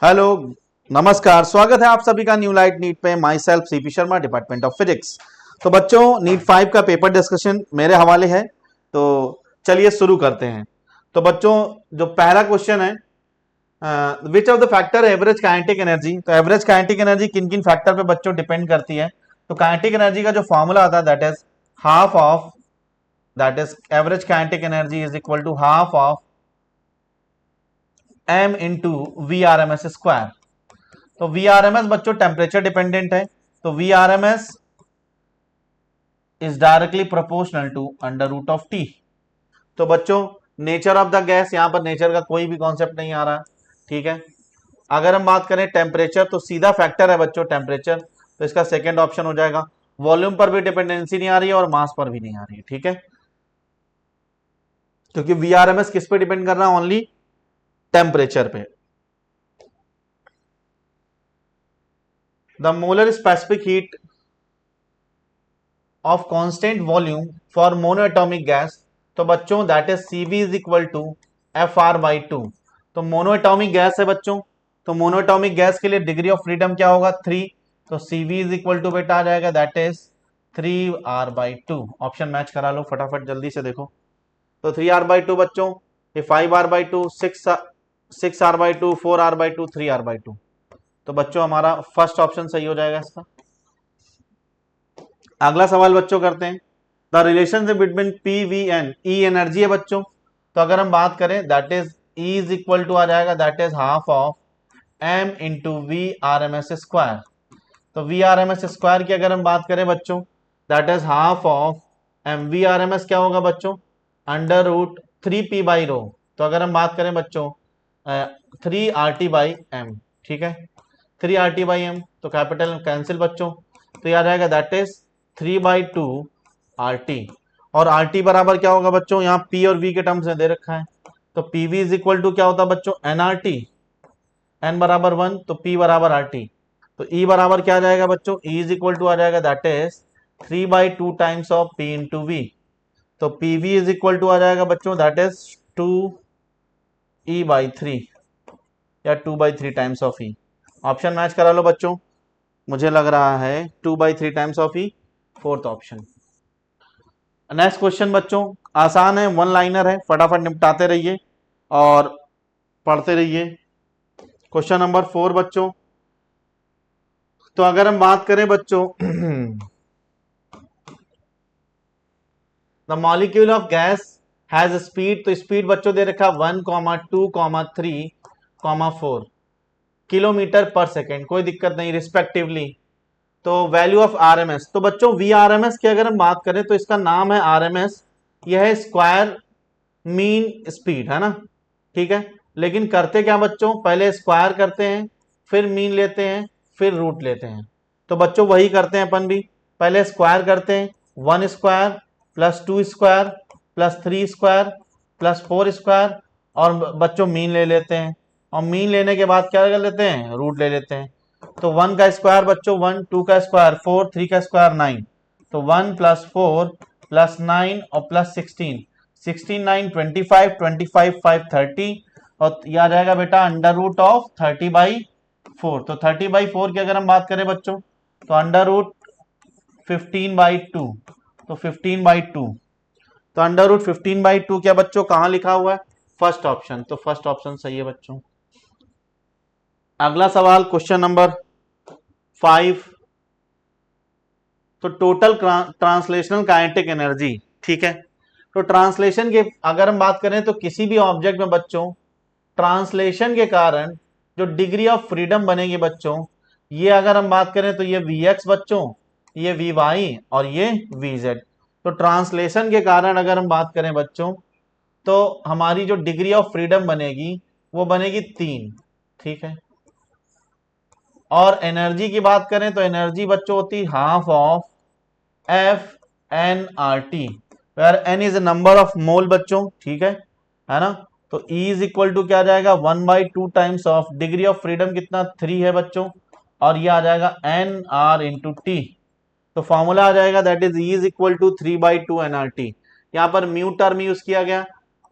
Hello, नमस्कार। स्वागत है आप सभी का न्यू लाइट नीट पे। My self CP Sharma, department of physics. तो बच्चों, नीट 5 का पेपर डिस्कशन मेरे हवाले है, तो चलिए शुरू करते हैं। तो बच्चों, जो पहला क्वेश्चन है, which of the factor average kinetic energy. तो एवरेज काइनेटिक एनर्जी किन किन फैक्टर पे बच्चों डिपेंड करती है। तो काइनेटिक एनर्जी का जो फॉर्मूला आता है that is half of, that is average kinetic energy is equal to half of m into V R M S square. तो वी आर एम एस बच्चों टेम्परेचर डिपेंडेंट है, तो V R M S is directly proportional to under root of T. तो बच्चों, nature of the gas, यहां पर nature का कोई भी कॉन्सेप्ट नहीं आ रहा, ठीक है। अगर हम बात करें टेम्परेचर, तो सीधा फैक्टर है बच्चों टेम्परेचर, तो इसका सेकेंड ऑप्शन हो जाएगा। वॉल्यूम पर भी डिपेंडेंसी नहीं आ रही है और मास पर भी नहीं आ रही है, ठीक है, क्योंकि वी आर एम एस किस पे डिपेंड कर रहा है, ओनली टेम्परेचर पे। The molar specific heat of constant volume for monoatomic gas. तो बच्चों that is Cv is equal to FR/2। तो मोनोएटॉमिक गैस है बच्चों, तो मोनोएटॉमिक गैस के लिए डिग्री ऑफ फ्रीडम क्या होगा, 3। तो Cv इज इक्वल टू बेटा आ जाएगा that is 3R/2। Option match करा लो फटाफट, जल्दी से देखो। तो 3R/2 बच्चों, ये 5R/2, 6R/2, 4R/2, 3R/2। तो बच्चों हमारा फर्स्ट ऑप्शन सही हो जाएगा इसका। अगला सवाल बच्चों करते हैं, the relationship between P V N. E energy है बच्चों, तो अगर हम बात करें that is E is equal to आ जाएगा that is half of M into V R M S square. तो V R M S square की अगर हम बात करें बच्चों, that is half of M. V R M S क्या होगा बच्चों, अंडर रूट 3p/रो। तो अगर हम बात करें बच्चों 3RT/m, ठीक है, 3RT/m, तो कैपिटल कैंसिल बच्चों, तो याद आएगा दैट इज 3/2 RT। और RT बराबर क्या होगा बच्चों, यहाँ P और V के टर्म्स में दे रखा है, तो PV इज इक्वल टू क्या होता है बच्चों, NRT। N बराबर 1, तो P बराबर RT। तो E बराबर क्या आ जाएगा बच्चों, E इज इक्वल टू आ जाएगा that is 3/2 times of P into V। तो PV इज इक्वल टू आ जाएगा बच्चों दैट इज 2E/3 या 2/3 times of E। Option match करा लो बच्चों, मुझे लग रहा है 2/3 times of E, fourth option. Next question बच्चों आसान है, वन लाइनर है, फटाफट निपटाते रहिए और पढ़ते रहिए। क्वेश्चन नंबर 4 बच्चों, तो अगर हम बात करें बच्चों the molecule of gas has speed. तो स्पीड बच्चों दे रखा 1, 2, 3, 4 किलोमीटर पर सेकेंड, कोई दिक्कत नहीं, रिस्पेक्टिवली। तो वैल्यू ऑफ आरएमएस, तो बच्चों वी आरएमएस की अगर हम बात करें तो इसका नाम है आरएमएस, यह है स्क्वायर मीन स्पीड, है ना, ठीक है। लेकिन करते क्या बच्चों, पहले स्क्वायर करते हैं, फिर मीन लेते हैं, फिर रूट लेते हैं। तो बच्चों वही करते हैं अपन भी, पहले स्क्वायर करते हैं, 1 square plus 2 square plus 3 square plus 4 square, और बच्चों मीन ले लेते हैं, और मीन लेने के बाद क्या कर लेते हैं, रूट ले लेते हैं। तो 1 का स्क्वायर बच्चों 1, 2 का स्क्वायर 4, 3 का स्क्वायर 9। तो 1 प्लस 4 प्लस 9 और प्लस 16, 16 9 25, 25 5 30, और यह आ जाएगा बेटा अंडर रूट ऑफ 30/4। तो 30/4 की अगर हम बात करें बच्चों, तो अंडर रूट 15/2, तो 15/2, तो अंडर रूट 15/2 क्या बच्चों कहां लिखा हुआ है, फर्स्ट ऑप्शन। तो फर्स्ट ऑप्शन सही है बच्चों। अगला सवाल क्वेश्चन नंबर 5, तो टोटल ट्रांसलेशनल काइनेटिक एनर्जी, ठीक है। तो ट्रांसलेशन के अगर हम बात करें तो किसी भी ऑब्जेक्ट में बच्चों ट्रांसलेशन के कारण जो डिग्री ऑफ फ्रीडम बनेगी बच्चों, ये अगर हम बात करें तो ये Vx बच्चों, ये Vy और ये Vz। तो ट्रांसलेशन के कारण अगर हम बात करें बच्चों, तो हमारी जो डिग्री ऑफ फ्रीडम बनेगी वो बनेगी 3, ठीक है। और एनर्जी की बात करें तो एनर्जी बच्चों होती half of FnRT, where n is a number of mole बच्चों, ठीक है ना। तो E इज इक्वल टू क्या आ जाएगा 1/2 times of degree of freedom कितना 3 है बच्चों, और ये आ जाएगा NR इंटू टी। तो फॉर्मूला आ जाएगा that is E is equal to 3/2 NRT। यहाँ पर म्यू टर्म यूज किया गया,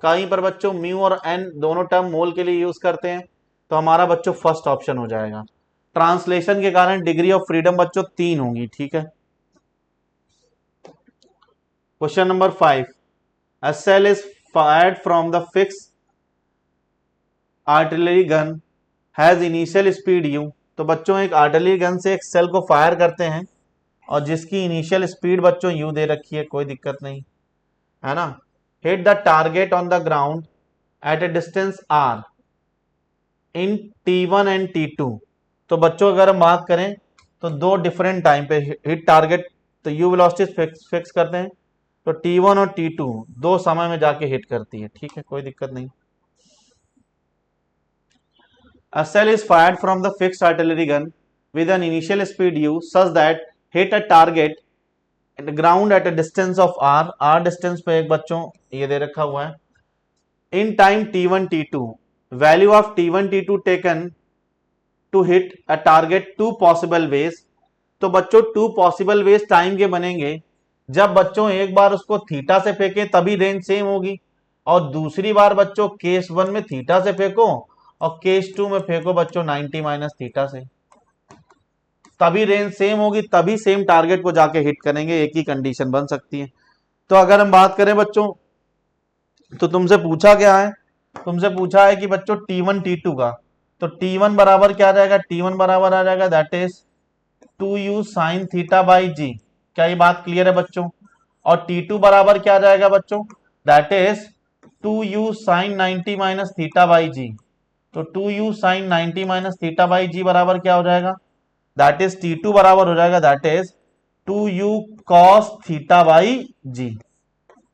कहीं पर बच्चों म्यू और n दोनों टर्म मोल के लिए यूज करते हैं, तो हमारा बच्चों फर्स्ट ऑप्शन हो जाएगा। ट्रांसलेशन के कारण डिग्री ऑफ फ्रीडम बच्चों 3 होंगी, ठीक है। Question number 5, a shell is fired from the fix artillery gun has initial speed U. तो बच्चों एक आर्टिलरी गन से एक सेल को फायर करते हैं और जिसकी इनिशियल स्पीड बच्चों यू दे रखी है, कोई दिक्कत नहीं है ना। Hit the target on the ground at a distance R in T1 and T2। तो बच्चों अगर हम बात करें तो दो डिफरेंट टाइम पे हिट टारगेट, तो यू वेलोसिटी फिक्स करते हैं, तो T1 और T2 दो समय में जाके हिट करती है, ठीक है, कोई दिक्कत नहीं। A cell is fired from the fixed artillery gun with an initial speed u such that hit a target at the ground at a distance of r distance पे एक बच्चों ये दे रखा हुआ है। In time T1 T2 value of T1 T2 taken to hit a target two possible ways। तो बच्चों to possible ways time के बनेंगे जब बच्चों एक बार उसको थीटा से फेंके तभी रेंज सेम होगी, और दूसरी बार बच्चों केस 1 में थीटा से फेंको और केस 2 में फेंको बच्चों 90 माइनस थीटा से, तभी रेंज सेम होगी, तभी सेम टारगेट को जाके हिट करेंगे, एक ही कंडीशन बन सकती है। तो अगर हम बात करें बच्चों तो तुमसे पूछा क्या है, तुमसे पूछा है कि बच्चों T1 T2 का, तो T1 बराबर क्या आ जाएगा, T1 बराबर आ जाएगा that is 2u sine theta by G. क्या ये बात क्लियर है बच्चों? और T2 बराबर क्या आ जाएगा बच्चों, that is 2u sine 90 minus theta by G. तो 2u sine 90 minus theta by G बराबर क्या हो जाएगा, दैट इज T2 बराबर हो जाएगा that is 2u cos theta by G.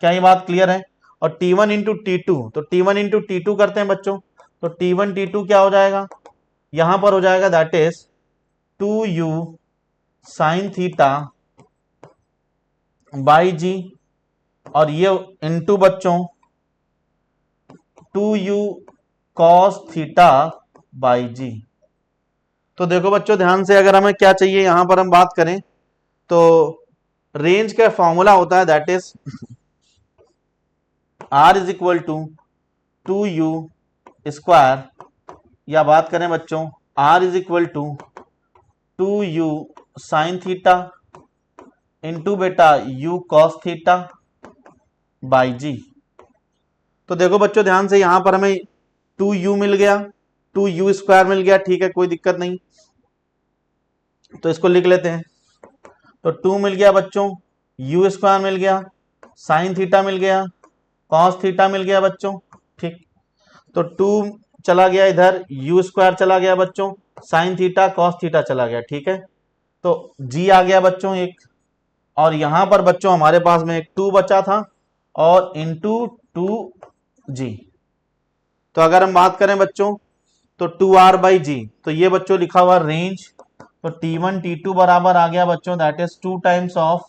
क्या ये बात क्लियर है? और T1 इंटू T2, तो T1 इंटू T2 करते हैं बच्चों, तो T1 T2 क्या हो जाएगा, यहां पर हो जाएगा that is 2u sine theta by G, और ये इंटू बच्चों 2u cos theta by G. तो देखो बच्चों ध्यान से, अगर हमें क्या चाहिए यहां पर हम बात करें तो रेंज का फॉर्मूला होता है that is r is equal to 2u square, या बात करें बच्चों r is equal to 2u sine theta into बेटा u cos theta by G. तो देखो बच्चों ध्यान से, यहां पर हमें 2u मिल गया, 2u स्क्वायर मिल गया, ठीक है, कोई दिक्कत नहीं, तो इसको लिख लेते हैं। तो 2 मिल गया बच्चों, u स्क्वायर मिल गया, साइन थीटा मिल गया, कॉस थीटा मिल गया बच्चों, ठीक। तो 2 चला गया इधर, u स्क्वायर चला गया बच्चों, साइन थीटा कॉस थीटा चला गया, ठीक है। तो g आ गया बच्चों एक, और यहां पर बच्चों हमारे पास में एक 2 बचा था और इंटू 2g। तो अगर हम बात करें बच्चों तो 2r बाई जी, तो ये बच्चों लिखा हुआ रेंज, तो T1 T2 बराबर आ गया बच्चों that is 2 times of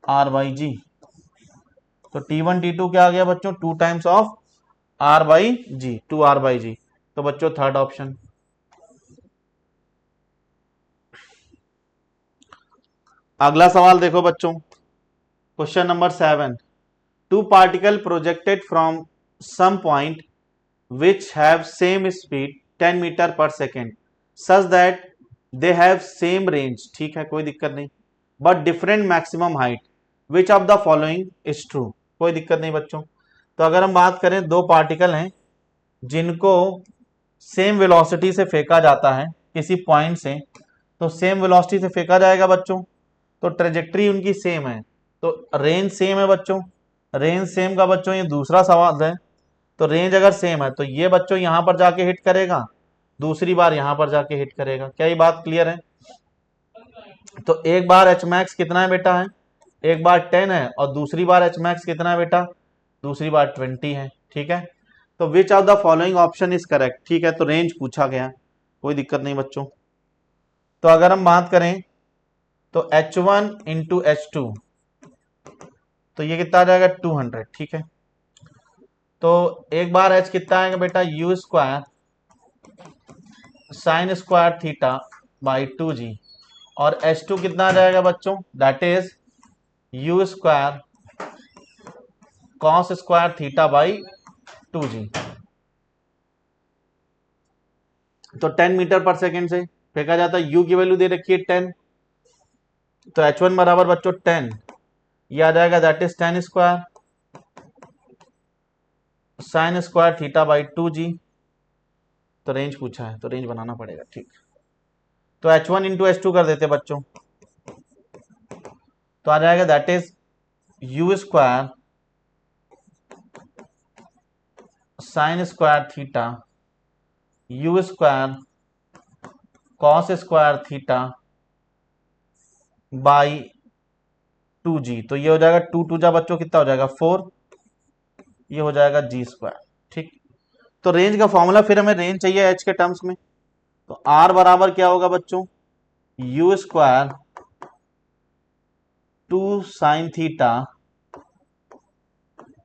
r by G. तो T1 T2 क्या आ गया बच्चों, 2 times of r by G, 2r by G. तो बच्चों थर्ड ऑप्शन। अगला सवाल देखो बच्चों, question number 7, two particle projected from some point which have same speed 10 metre per second such that they have same range, ठीक है, कोई दिक्कत नहीं, but different maximum height, which of the following is true, कोई दिक्कत नहीं बच्चों। तो अगर हम बात करें दो पार्टिकल हैं जिनको सेम वेलोसिटी से फेंका जाता है किसी पॉइंट से, तो सेम वेलोसिटी से फेंका जाएगा बच्चों, तो ट्रेजेक्ट्री उनकी सेम है, तो रेंज सेम है बच्चों। रेंज सेम का बच्चों ये दूसरा सवाल है, तो रेंज अगर सेम है तो ये बच्चों यहां पर जाके हिट करेगा, दूसरी बार यहां पर जाके हिट करेगा। क्या ये बात क्लियर है? तो एक बार एच मैक्स कितना है बेटा, है एक बार 10 है, और दूसरी बार एच मैक्स कितना है बेटा, दूसरी बार 20 है, ठीक है। तो which of the following option is correct, ठीक है, तो रेंज पूछा गया, कोई दिक्कत नहीं बच्चों। तो अगर हम बात करें तो H1 इंटू H2, तो ये कितना आ जाएगा 200, ठीक है। तो एक बार H कितना आएगा बेटा, you square sine square theta by 2g, और H2 कितना आ जाएगा बच्चों, that is you square cos square theta by 2g। तो 10 मीटर पर सेकेंड से फेंका जाता है। u की वैल्यू दे रखी है 10, तो h1 बराबर बच्चों 10, ये आ जाएगा that is 10 square sine square theta by 2g। तो रेंज पूछा है तो रेंज बनाना पड़ेगा, ठीक। तो h1 इंटू h2 कर देते बच्चों, तो आ जाएगा that is u square sine square theta u square cos square theta by 2g। तो ये हो जाएगा 2 जा बच्चों कितना हो जाएगा 4, ये हो जाएगा जी स्क्वायर, ठीक। तो रेंज का फॉर्मूला, फिर हमें रेंज चाहिए एच के टर्म्स में, तो आर बराबर क्या होगा बच्चों, U square 2 sine theta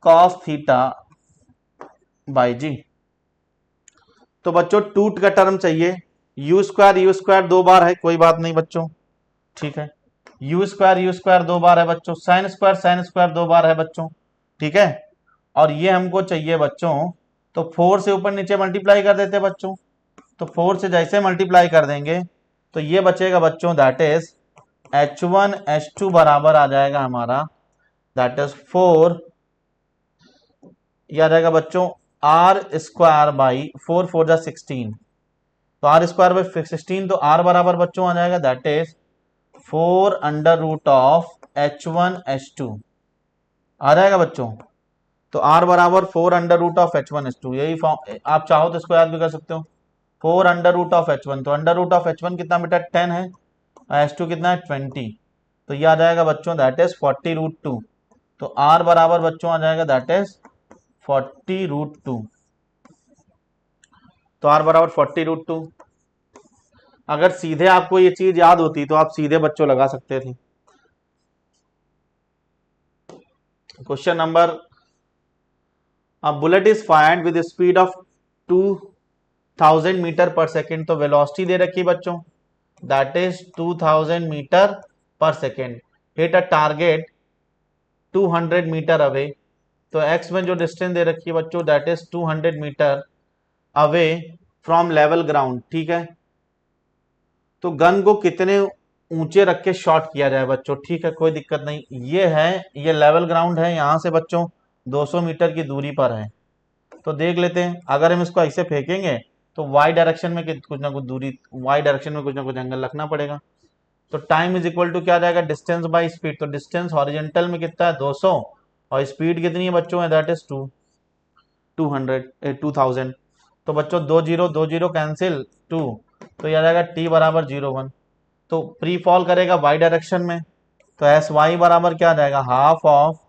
cos theta by G. तो बच्चों टूट का टर्म चाहिए, यू स्क्वायर दो बार है, कोई बात नहीं बच्चों, ठीक है। यू स्क्वायर दो बार है बच्चों, साइन स्क्वायर दो बार है बच्चों, ठीक है। और ये हमको चाहिए बच्चों, तो 4 से ऊपर नीचे मल्टीप्लाई कर देते बच्चों, तो 4 से जैसे मल्टीप्लाई कर देंगे तो ये बचेगा बच्चों दैट इज h1 h2 बराबर आ जाएगा हमारा दैट इज 4, ये आ जाएगा बच्चों आर स्क्वायर बाई 4 4 जा 16, तो आर स्क्वायर बाई 16, तो आर बराबर बच्चों आ जाएगा that is 4 under root of h1 h2 आ जाएगा बच्चों। तो r बराबर 4 under root of h1 h2, यही फॉर्म, आप चाहो तो इसको याद भी कर सकते हो, 4 अंडर रूट ऑफ h1, तो अंडर रूट ऑफ h1 कितना बेटा 10 है, h2 कितना है 20, तो ये आ जाएगा बच्चों दैट इज 40 रूट 2। तो r बराबर बच्चों आ जाएगा दैट इज 40 रूट 2, तो r बराबर 40 रूट 2। अगर सीधे आपको ये चीज याद होती तो आप सीधे बच्चों लगा सकते थे। Question number, a bullet is fired with speed of 2000 metre per second, तो वेलोसिटी दे रखी बच्चों that is 2000 metre per second, hit a target 200 metre away, तो एक्स में जो डिस्टेंस दे रखी है बच्चों that is 200 metre away from level ground, ठीक है। तो गन को कितने ऊंचे रख के शॉट किया जाए बच्चों, ठीक है, कोई दिक्कत नहीं, ये है, ये लेवल ग्राउंड है, यहां से बच्चों 200 मीटर की दूरी पर है। तो देख लेते हैं, अगर हम इसको ऐसे फेंकेंगे तो वाई डायरेक्शन में कुछ ना कुछ दूरी, वाई डायरेक्शन में कुछ ना कुछ एंगल रखना पड़ेगा। तो टाइम इज इक्वल टू क्या आ जाएगा, डिस्टेंस बाय स्पीड, तो डिस्टेंस हॉरिजेंटल में कितना है 200, और स्पीड कितनी है बच्चों है दैट इज 2000। तो बच्चों दो जीरो कैंसिल 2, तो यह आ जाएगा टी बराबर 01। तो प्री फॉल करेगा वाई डायरेक्शन में, तो एस वाई बराबर क्या आ जाएगा half of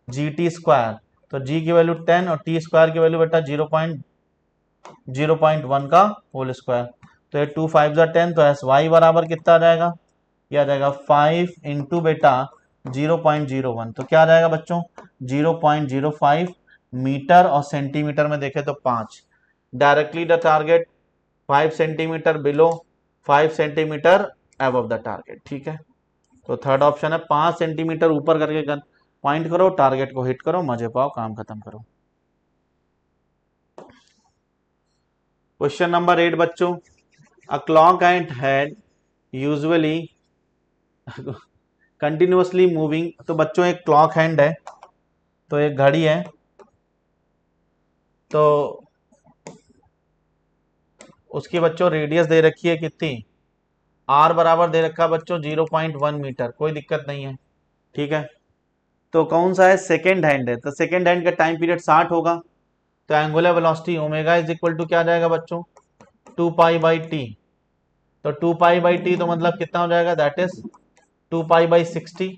ji t square, तो जी की वैल्यू 10 और टी स्क्वायर की वैल्यू बेटा 0.1 का होल स्क्वायर, तो ये 2 5 जा 10, तो एस वाई बराबर कितना आ जाएगा, ये आ जाएगा 5 इंटू बेटा 0.01, तो क्या आ जाएगा बच्चों 0.05 मीटर, और सेंटीमीटर में देखें तो 5, directly the target 5 centimetre below 5 centimetre above the target, ठीक है। तो थर्ड ऑप्शन है 5 सेंटीमीटर ऊपर करके गन पॉइंट करो, टारगेट को हिट करो, मजे पाओ, काम खत्म करो। क्वेश्चन नंबर 8 बच्चों, a clock and head usually continuously moving, तो बच्चों एक क्लॉक हैंड है, तो एक घड़ी है, तो उसकी बच्चों रेडियस दे रखी है कितनी, आर बराबर दे रखा बच्चों 0.1 मीटर, कोई दिक्कत नहीं है, ठीक है। तो कौन सा है, सेकेंड हैंड है, तो सेकेंड हैंड का टाइम पीरियड 60 होगा, तो angular velocity omega is equal to क्या आ जाएगा बच्चों 2 पाई बाई टी, तो 2 पाई बाई टी तो मतलब कितना हो जाएगा that is 2 pi by 60।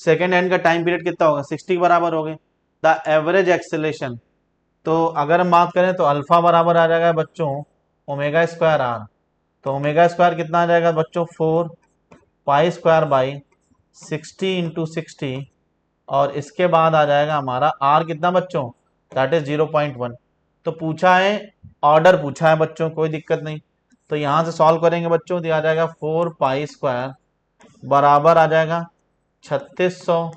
Second hand का टाइम पीरियड कितना होगा 60 के बराबर हो गए। द एवरेज एक्सेलेरेशन, तो अगर हम बात करें तो अल्फा बराबर आ जाएगा बच्चों ओमेगा स्क्वायर आर, तो ओमेगा स्क्वायर कितना आ जाएगा बच्चों 4 पाई स्क्वायर बाई 60 इंटू 60, और इसके बाद आ जाएगा हमारा आर कितना बच्चों दैट इज 0.1। तो पूछा है ऑर्डर पूछा है बच्चों, कोई दिक्कत नहीं, तो यहां से सॉल्व करेंगे बच्चों, तो आ जाएगा 4 पाई स्क्वायर बराबर आ जाएगा 3600,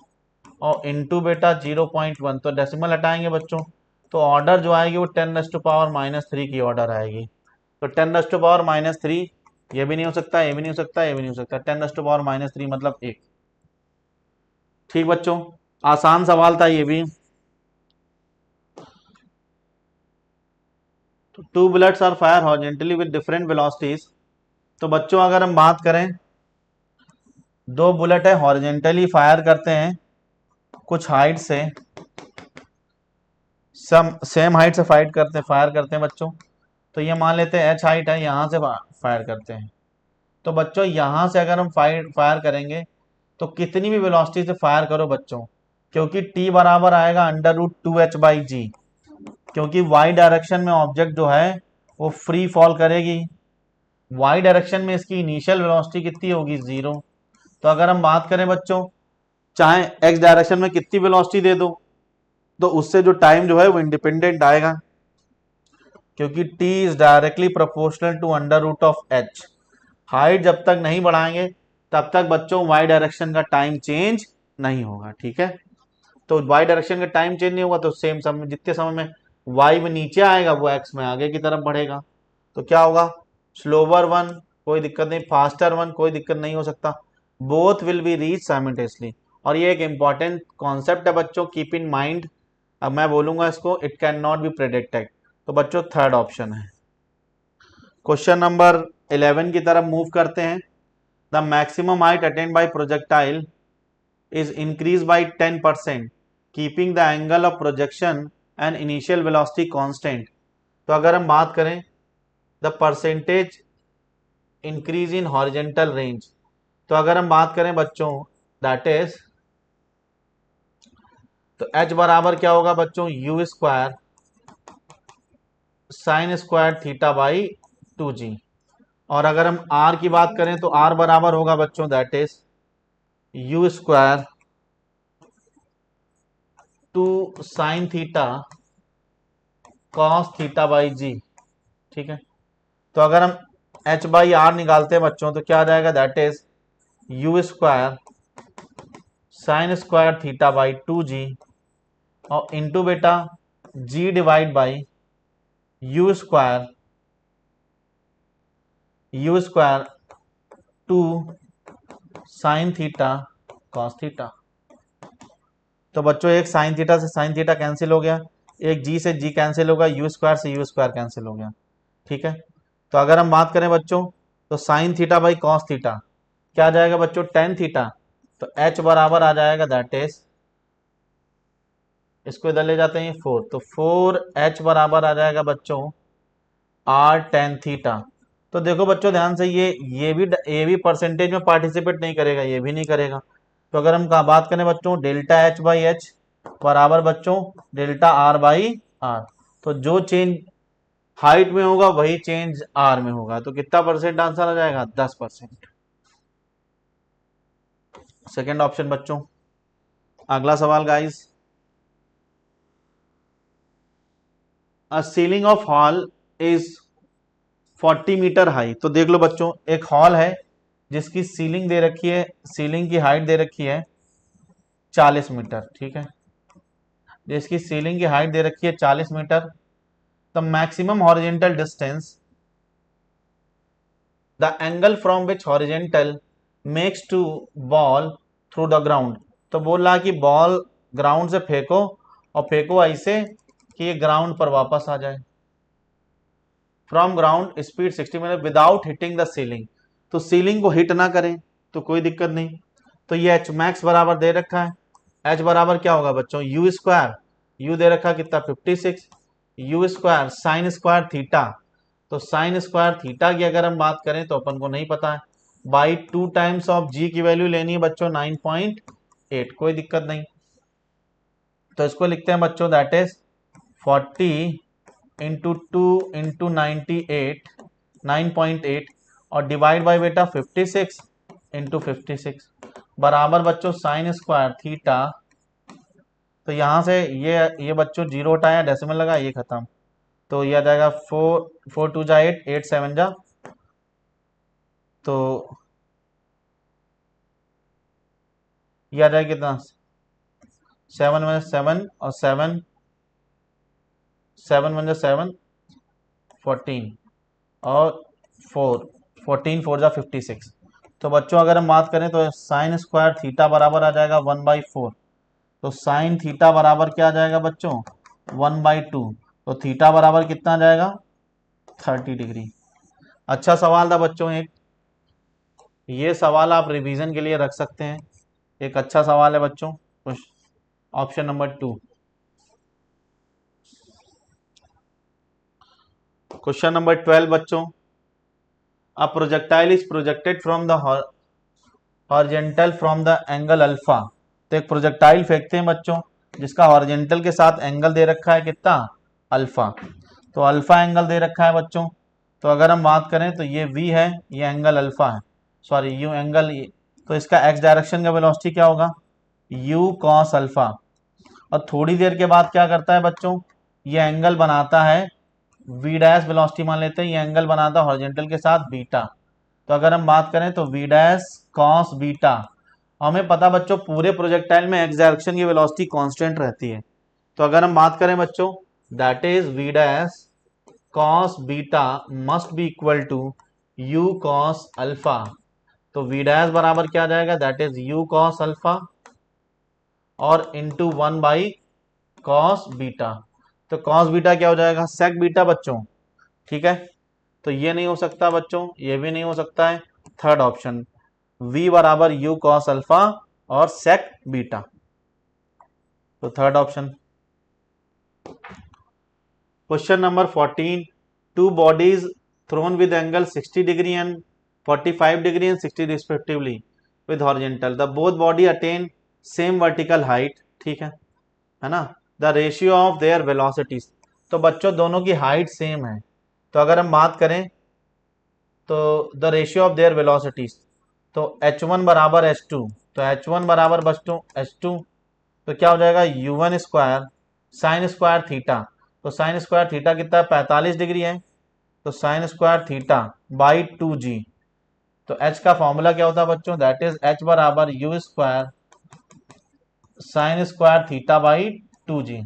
और इंटू बेटा 0.1, तो डेसिमल हटाएंगे बच्चों, तो ऑर्डर जो आएगी वो 10 टू पावर -3 की ऑर्डर आएगी, तो 10⁻³ ये भी नहीं हो सकता, ये भी नहीं हो सकता, ये भी नहीं हो सकता। 10⁻³ मतलब 1। ठीक बच्चों, आसान सवाल था ये भी। Two bullets are fire horizontally with different velocities. तो बच्चों अगर हम बात करें, दो बुलेट है हॉरिजॉन्टली फायर करते हैं कुछ हाइट से, सेम हाइट से फायर करते हैं बच्चों। तो ये मान लेते हैं h हाइट है, यहां से फायर करते हैं। तो बच्चों यहां से अगर हम फायर करेंगे तो कितनी भी वेलोसिटी से फायर करो बच्चों, क्योंकि t बराबर आएगा √2h/g, क्योंकि y डायरेक्शन में ऑब्जेक्ट जो है वो फ्री फॉल करेगी। y डायरेक्शन में इसकी इनिशियल वेलोसिटी कितनी होगी, 0। तो अगर हम बात करें बच्चों, चाहे x डायरेक्शन में कितनी वेलोसिटी दे दो, तो उससे जो टाइम जो है वो इंडिपेंडेंट आएगा, क्योंकि t is directly proportional to √h। Height जब तक नहीं बढ़ाएंगे तब तक बच्चों y डायरेक्शन का टाइम चेंज नहीं होगा। ठीक है, तो y डायरेक्शन का टाइम चेंज नहीं होगा तो सेम समय, जितने समय में y में नीचे आएगा वो x में आगे की तरफ बढ़ेगा। तो क्या होगा, स्लोवर वन कोई दिक्कत नहीं, फास्टर वन कोई दिक्कत नहीं हो सकता, both will be reach simultaneously. और ये एक इंपॉर्टेंट कॉन्सेप्ट है बच्चों, कीप इन माइंड। अब मैं बोलूंगा इसको, it can not be predicted. तो बच्चों थर्ड ऑप्शन है। क्वेश्चन नंबर 11 की तरफ मूव करते हैं। The maximum height attend bye projectile is increased by 10%, keeping the angle of projection and initial velocity constant। तो अगर हम बात करें the percentage increase in horizontal range, तो अगर हम बात करें बच्चों दैट इज, तो h बराबर क्या होगा बच्चों, u² sign square theta by 2g। और अगर हम r की बात करें तो r बराबर होगा बच्चों that is u² 2 sine theta cos theta by G. ठीक है, तो अगर हम h/r निकालते हैं बच्चों तो क्या आ जाएगा, that is u² sign square theta by 2g और इंटू बेटा g divide by u² 2 sine theta cos theta. तो बच्चों एक साइन थीटा से साइन थीटा कैंसिल हो गया, एक g से g कैंसिल होगा, u² से u² कैंसिल हो गया। ठीक है, तो अगर हम बात करें बच्चों तो sign theta by cos theta क्या आ जाएगा बच्चों, टेन थीटा। तो h बराबर आ जाएगा दैट इज, इसको इधर ले जाते हैं 4, तो 4h बराबर आ जाएगा बच्चों r टेन थीटा। तो देखो बच्चों ध्यान से, ये भी परसेंटेज में पार्टिसिपेट नहीं करेगा, ये भी नहीं करेगा। तो अगर हम बात करें बच्चों डेल्टा h/h बराबर बच्चों डेल्टा r/r, तो जो चेंज हाइट में होगा वही चेंज r में होगा। तो कितना परसेंट आंसर आ जाएगा, 10%। सेकेंड ऑप्शन बच्चों। अगला सवाल guys, a ceiling of hall is 40 metre high. तो देख लो बच्चों, एक हॉल है जिसकी सीलिंग दे रखी है, सीलिंग की हाइट दे रखी है 40 मीटर। ठीक है, जिसकी सीलिंग की हाइट दे रखी है 40 metre. The maximum horizontal distance, the angle from which horizontal makes to ball through the ground. तो बोल रहा कि बॉल ग्राउंड से फेंको और फेंको ऐसे कि ये ग्राउंड पर वापस आ जाए। From ground speed 60 metre without hitting the ceiling. तो सीलिंग को हिट ना करें तो कोई दिक्कत नहीं। तो ये एच मैक्स बराबर दे रखा है, एच बराबर क्या होगा बच्चों, u², u दे रखा कितना 56, u² साइन स्क्वायर थीटा। तो साइन स्क्वायर थीटा की अगर हम बात करें तो अपन को नहीं पता है, बाई 2 टाइम्स ऑफ g की वैल्यू लेनी है बच्चों 9.8, कोई दिक्कत नहीं। तो इसको लिखते हैं बच्चों दैट इज 40 इंटू 2 इंटू 98 9.8 और डिवाइड बाई बेटा 56 इंटू 56 बराबर बच्चों साइन स्क्वायर थीटा। तो यहाँ से ये बच्चों जीरो हटाया, डेसिमल लगा, ये खत्म। तो ये आ जाएगा 4 4 2 जा 8 8 7 जा, तो ये आ जाएगा कितना 7 1 7 और 7 7 1 जा 7 14 और 4, 14 4 जा 56। तो बच्चों अगर हम बात करें तो साइन स्क्वायर थीटा बराबर आ जाएगा 1/4। तो साइन थीटा बराबर क्या आ जाएगा बच्चों 1/2। तो थीटा बराबर कितना आ जाएगा 30 डिग्री। अच्छा सवाल था बच्चों एक, ये सवाल आप रिवीजन के लिए रख सकते हैं, एक अच्छा सवाल है बच्चों। Option number 2। क्वेश्चन नंबर 12 बच्चों, a projectile is projected from the horizontal from the angle alpha. तो एक प्रोजेक्टाइल फेंकते हैं बच्चों जिसका हॉरिजेंटल के साथ एंगल दे रखा है कितना अल्फा। तो अल्फा एंगल दे रखा है बच्चों। तो अगर हम बात करें तो ये v है, ये एंगल अल्फा है, सॉरी यू एंगल। तो इसका x डायरेक्शन का वेलोसिटी क्या होगा u cos अल्फा। और थोड़ी देर के बाद क्या करता है बच्चों, ये एंगल बनाता है v डैश, वेलोसिटी मान लेते हैं, ये एंगल बनाता है हॉरिजेंटल के साथ बीटा। तो अगर हम बात करें तो v डैश cos बीटा, हमें पता बच्चों पूरे प्रोजेक्टाइल में x डायरेक्शन की वेलोसिटी कांस्टेंट रहती है। तो अगर हम बात करें बच्चों that is v dash cos beta must be equal to u cos alpha. तो v डैश बराबर क्या आ जाएगा that is u cos alpha और इंटू 1/cos बीटा। तो cos बीटा क्या हो जाएगा sec बीटा बच्चों, ठीक है। तो ये नहीं हो सकता बच्चों, ये भी नहीं हो सकता है। थर्ड ऑप्शन v बराबर u cos अल्फा और sec बीटा। तो third option. Question number 14, two bodies thrown with angle 60 degree and 45 degree and 60 respectively with horizontal, the both body attain same vertical height, ठीक है ना। The ratio of their velocities, तो बच्चों दोनों की height same है। तो अगर हम बात करें तो the ratio of their velocities, तो h1 बराबर h2, तो h1 बराबर बच्चों h2, तो क्या हो जाएगा u1 square sine square theta. तो साइन स्क्वायर थीटा कितना 45 डिग्री है, तो sign square theta by 2g। तो h का फॉर्मूला क्या होता है बच्चों दैट इज h बराबर u square sine square theta by 2g।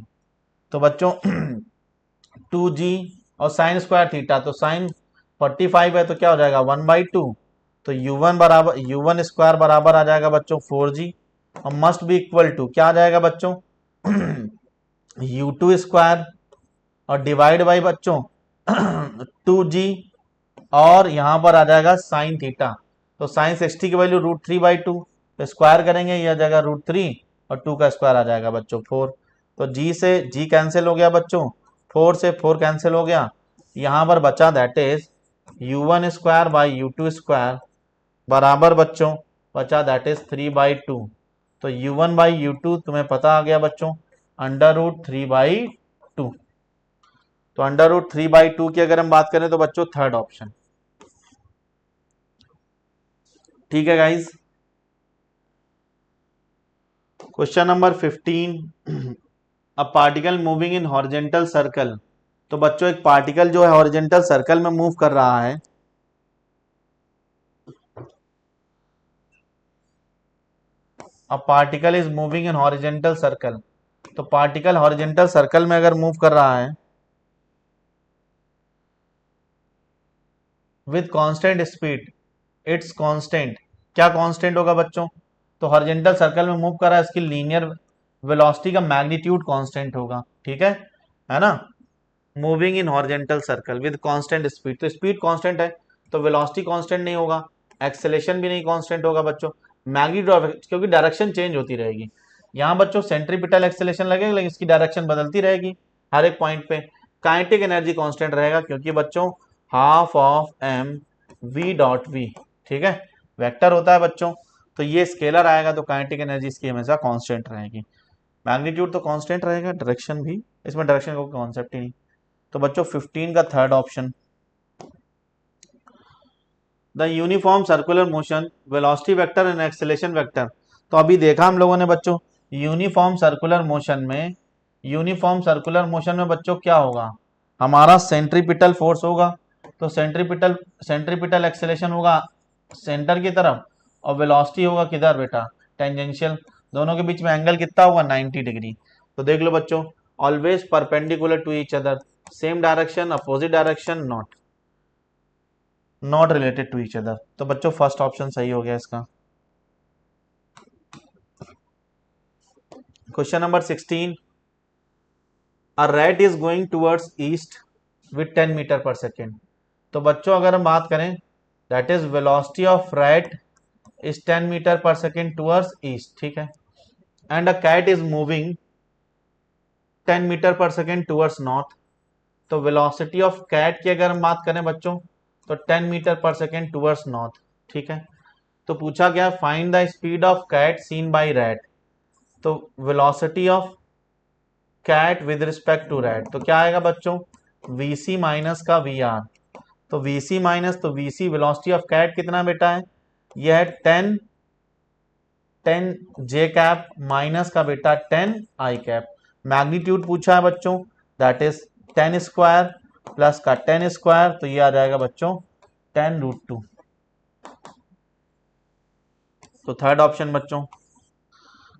तो बच्चों 2g और साइन स्क्वायर थीटा, तो साइन 45 है तो क्या हो जाएगा 1/2। तो u1 स्क्वायर बराबर आ जाएगा बच्चों 4g और मस्ट बी इक्वल टू क्या आ जाएगा बच्चों u2 स्क्वायर और डिवाइड बाई बच्चों 2g और यहां पर आ जाएगा साइन थीटा। तो साइन 60 की वैल्यू √3/2, तो स्क्वायर करेंगे यह जाएगा √3 और 2 का स्क्वायर आ जाएगा बच्चों 4। तो g से g कैंसिल हो गया बच्चों, 4 से 4 कैंसिल हो गया, यहां पर बचा that is u1 square by u2 square बराबर बच्चों बचा दैट इज 3/2। तो u1 बाई u2 तुम्हें पता आ गया बच्चों √3/2। तो √3/2 की अगर हम बात करें तो बच्चों थर्ड ऑप्शन, ठीक है guys. Question number 15, a particle moving in horizontal circle. तो बच्चों एक पार्टिकल जो है हॉरिजेंटल सर्कल में मूव कर रहा है, a particle is moving in horizontal circle. तो पार्टिकल हॉरिजेंटल सर्कल में अगर मूव कर रहा है with constant speed, it's constant, क्या कांस्टेंट होगा बच्चों, तो हॉरिजेंटल सर्कल में मूव कर रहा है, इसकी लीनियर वेलोसिटी का मैग्नीट्यूड कांस्टेंट होगा, ठीक है ना। Moving in horizontal circle with constant speed, तो स्पीड कांस्टेंट है तो वेलोसिटी कांस्टेंट नहीं होगा, एक्सेलेरेशन भी नहीं कांस्टेंट होगा बच्चों, मैग्नीट्यूड क्योंकि डायरेक्शन चेंज होती रहेगी। यहाँ बच्चों सेंट्रीपिटल एक्सेलेरेशन लगेगा लेकिन इसकी डायरेक्शन बदलती रहेगी हर एक पॉइंट पे। काइनेटिक एनर्जी कांस्टेंट रहेगा क्योंकि बच्चों half of M V dot V, ठीक है, वेक्टर होता है बच्चों। तो ये स्केलर आएगा तो काइनेटिक एनर्जी इसकी हमेशा कांस्टेंट रहेगी। मैग्नीट्यूड तो कांस्टेंट रहेगा, डायरेक्शन भी, इसमें डायरेक्शन का कॉन्सेप्ट ही नहीं। तो बच्चों 15 का third option, the uniform circular motion velocity vector and acceleration vector. तो अभी देखा हम लोगों ने बच्चों यूनिफॉर्म सर्कुलर मोशन में, यूनिफॉर्म सर्कुलर मोशन में बच्चों क्या होगा, हमारा सेंट्रीपिटल फोर्स होगा। तो सेंट्रीपिटल एक्सेलेरेशन होगा सेंटर की तरफ और वेलोसिटी होगा किधर बेटा टेंजेंशियल, दोनों के बीच में एंगल कितना होगा 90 डिग्री। तो देख लो बच्चों always perpendicular to each other, same direction opposite direction not. Not related to each other. तो बच्चों फर्स्ट ऑप्शन सही हो गया इसका। Question number 16, a rat is going towards east with 10 metre per second. तो बच्चों अगर हम बात करें, that is velocity of rat is 10 metre per second towards east, ठीक है। And a cat is moving 10 metre per second towards north. तो velocity of cat की अगर हम बात करें बच्चों, तो 10 metre per second towards north, ठीक है। तो पूछा गया find the speed of cat seen by rat. तो velocity of cat with respect to rat, तो क्या आएगा बच्चों, वीसी माइनस का वी आर। तो वीसी माइनस, तो वीसी वेलोसिटी ऑफ कैट कितना बेटा है, यह है 10 जे कैप माइनस का बेटा 10 आई कैप। मैग्नीट्यूड पूछा है बच्चों, दैट इज 10 स्क्वायर प्लस का 10 स्क्वायर, तो ये आ जाएगा बच्चों 10√2। तो थर्ड ऑप्शन बच्चों।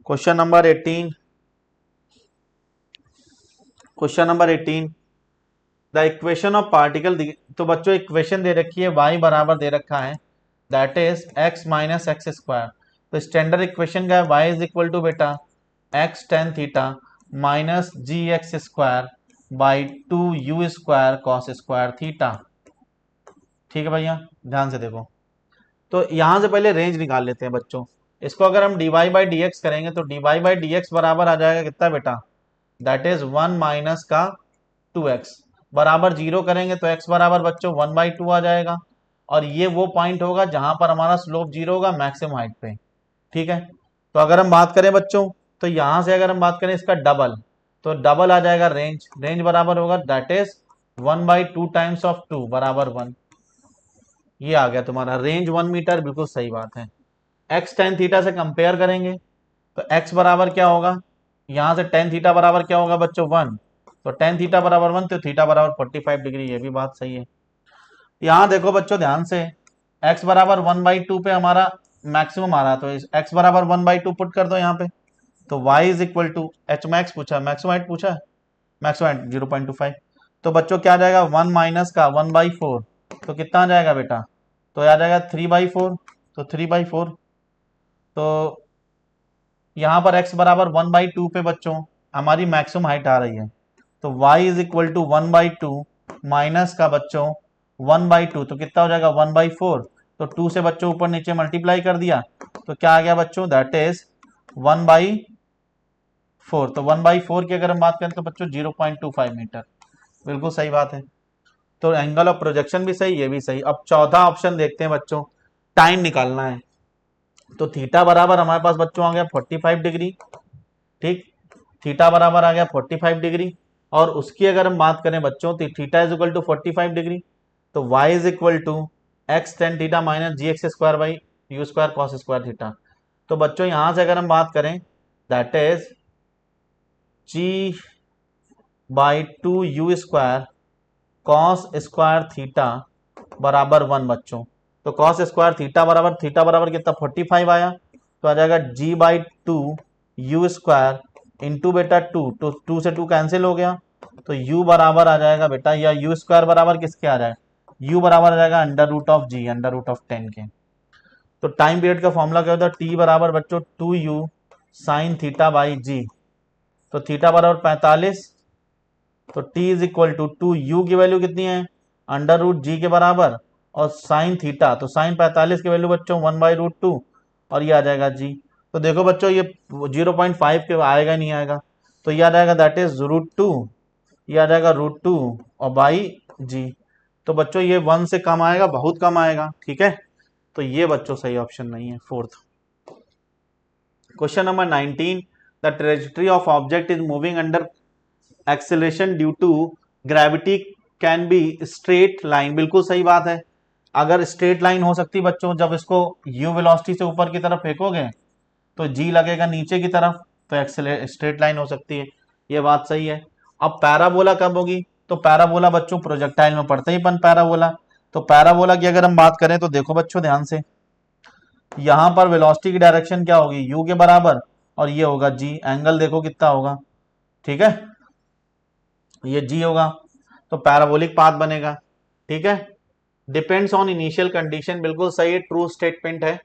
Question number 18, question number 18, the equation of particle. तो बच्चों इक्वेशन दे रखी है, y बराबर दे रखा है, that is x minus x square. तो स्टैंडर्ड इक्वेशन का है y इज इक्वल टू बेटा x tan theta minus g x square by 2u square cos square theta. ठीक है भैया, ध्यान से देखो। तो यहां से पहले रेंज निकाल लेते हैं बच्चों। इसको अगर हम dy बाई डी एक्स करेंगे तो dy बाई डी एक्स बराबर आ जाएगा कितना बेटा, दैट इज 1 माइनस का 2x बराबर 0 करेंगे तो x बराबर बच्चों 1/2 आ जाएगा। और ये वो पॉइंट होगा जहां पर हमारा स्लोप 0 होगा मैक्सिमम हाइट पे, ठीक है। तो अगर हम बात करें बच्चों, तो यहां से अगर हम बात करें इसका डबल, तो डबल आ जाएगा रेंज। रेंज बराबर होगा दैट इज 1/2 टाइम्स ऑफ 2 बराबर 1। ये आ गया तुम्हारा रेंज 1 मीटर, बिल्कुल सही बात है। एक्स टेन थीटा से कंपेयर करेंगे तो एक्स बराबर क्या होगा, यहां से टेन थीटा बराबर क्या होगा बच्चों 1, तो टेन थीटा बराबर 1, तो थीटा बराबर 45 डिग्री, ये भी बात सही है। यहां देखो बच्चों ध्यान से, x बराबर 1/2 पे हमारा मैक्सिमम आ रहा है, तो इस x बराबर 1/2 पुट कर दो यहाँ पे। तो y is equal to h max पूछा, मैक्सिमम हाइट पूछा है, मैक्सिमम हाइट 0.25। तो बच्चों क्या आ जाएगा 1 माइनस का 1/4, तो कितना आ जाएगा बेटा, तो आ जाएगा 3/4। तो 3/4, तो यहाँ पर x बराबर 1/2 पे बच्चों हमारी मैक्सिमम हाइट आ रही है, तो y is equal to 1/2 minus का बच्चों 1/2, तो कितना हो जाएगा 1/4। तो 2 से बच्चों ऊपर नीचे मल्टीप्लाई कर दिया, तो क्या आ गया बच्चों, दैट इज 1/4। तो 1/4 की अगर हम बात करें तो बच्चों 0.25 मीटर, बिल्कुल सही बात है। तो एंगल ऑफ प्रोजेक्शन भी सही, ये भी सही। अब चौथा ऑप्शन देखते हैं बच्चों, टाइम निकालना है। तो थीटा बराबर हमारे पास बच्चों आ गया 45 डिग्री, ठीक, थीटा बराबर आ गया 45 डिग्री। और उसकी अगर हम बात करें बच्चों, तो theta is equal to 45 degree, तो y is equal to x tan theta minus g x square by u square cos square theta. तो बच्चों यहां से अगर हम बात करें, that is g by 2u square cos square theta बराबर 1 बच्चों। तो कॉस स्क्वायर थीटा बराबर कितना 45 आया, तो आ जाएगा g/2 u स्क्वायर इंटू बेटा 2, तो 2 से 2 कैंसिल हो गया, तो u बराबर आ जाएगा बेटा, या u स्क्वायर बराबर किसके आ जाएगा, u बराबर आ जाएगा √g, √10 के। तो टाइम पीरियड का फॉर्मूला क्या होता है, t बराबर बच्चों 2u sine theta by G. तो थीटा बराबर 45, तो t is equal to 2u की वैल्यू कितनी है, √g के बराबर, और साइन थीटा, तो साइन 45 की वैल्यू बच्चों 1/√2, और ये आ जाएगा g। तो देखो बच्चों ये 0.5 के आएगा नहीं आएगा, तो ये आ जाएगा दैट इज √2, ये आ जाएगा √2 और बाई जी। तो बच्चों ये 1 से कम आएगा, बहुत कम आएगा, ठीक है। तो ये बच्चों सही ऑप्शन नहीं है, fourth. Question number 19, the trajectory of object is moving under acceleration due to gravity can be straight line, बिल्कुल सही बात है। अगर स्ट्रेट लाइन हो सकती बच्चों, जब इसको u वेलोसिटी से ऊपर की तरफ फेंकोगे तो g लगेगा नीचे की तरफ, तो एक्सेलरेट स्ट्रेट लाइन हो सकती है, ये बात सही है। अब पैराबोला कब होगी, तो पैराबोला बच्चों प्रोजेक्टाइल में पढ़ते ही अपन पैराबोला। तो पैराबोला की अगर हम बात करें तो देखो बच्चों ध्यान से, यहां पर वेलोसिटी की डायरेक्शन क्या होगी, u के बराबर, और ये होगा g, एंगल देखो कितना होगा, ठीक है, ये g होगा, तो पैराबोलिक पाथ बनेगा, ठीक है। डिपेंड्स ऑन इनिशियल कंडीशन, बिल्कुल सही है, ट्रू स्टेटमेंट है।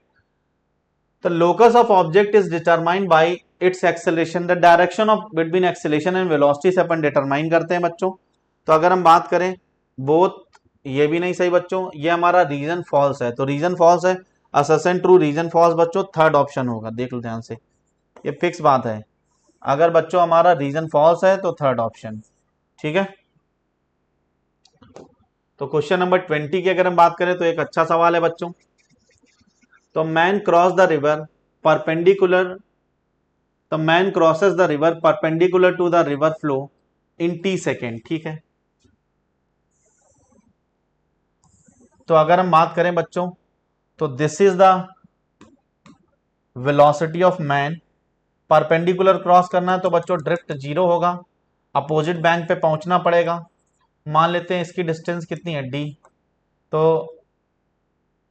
The locus of object is determined by its acceleration, the direction of between acceleration and velocity से अपन determine करते हैं बच्चों। तो अगर हम बात करें both, ये भी नहीं सही बच्चों, ये हमारा रीजन फॉल्स है, तो रीजन फॉल्स है, असर्शन ट्रू, रीजन फॉल्स बच्चों थर्ड ऑप्शन होगा, देख लो ध्यान से, ये फिक्स बात है। अगर बच्चों हमारा रीजन फॉल्स है तो थर्ड ऑप्शन, ठीक है। तो क्वेश्चन नंबर 20 की अगर हम बात करें तो एक अच्छा सवाल है बच्चों। तो man cross the river perpendicular, the man crosses the river perpendicular to the river flow in t second, ठीक है। तो अगर हम बात करें बच्चों तो this is the velocity of man, perpendicular cross करना है तो बच्चों ड्रिफ्ट जीरो होगा, अपोजिट बैंक पे पहुंचना पड़ेगा। मान लेते हैं इसकी डिस्टेंस कितनी है डी, तो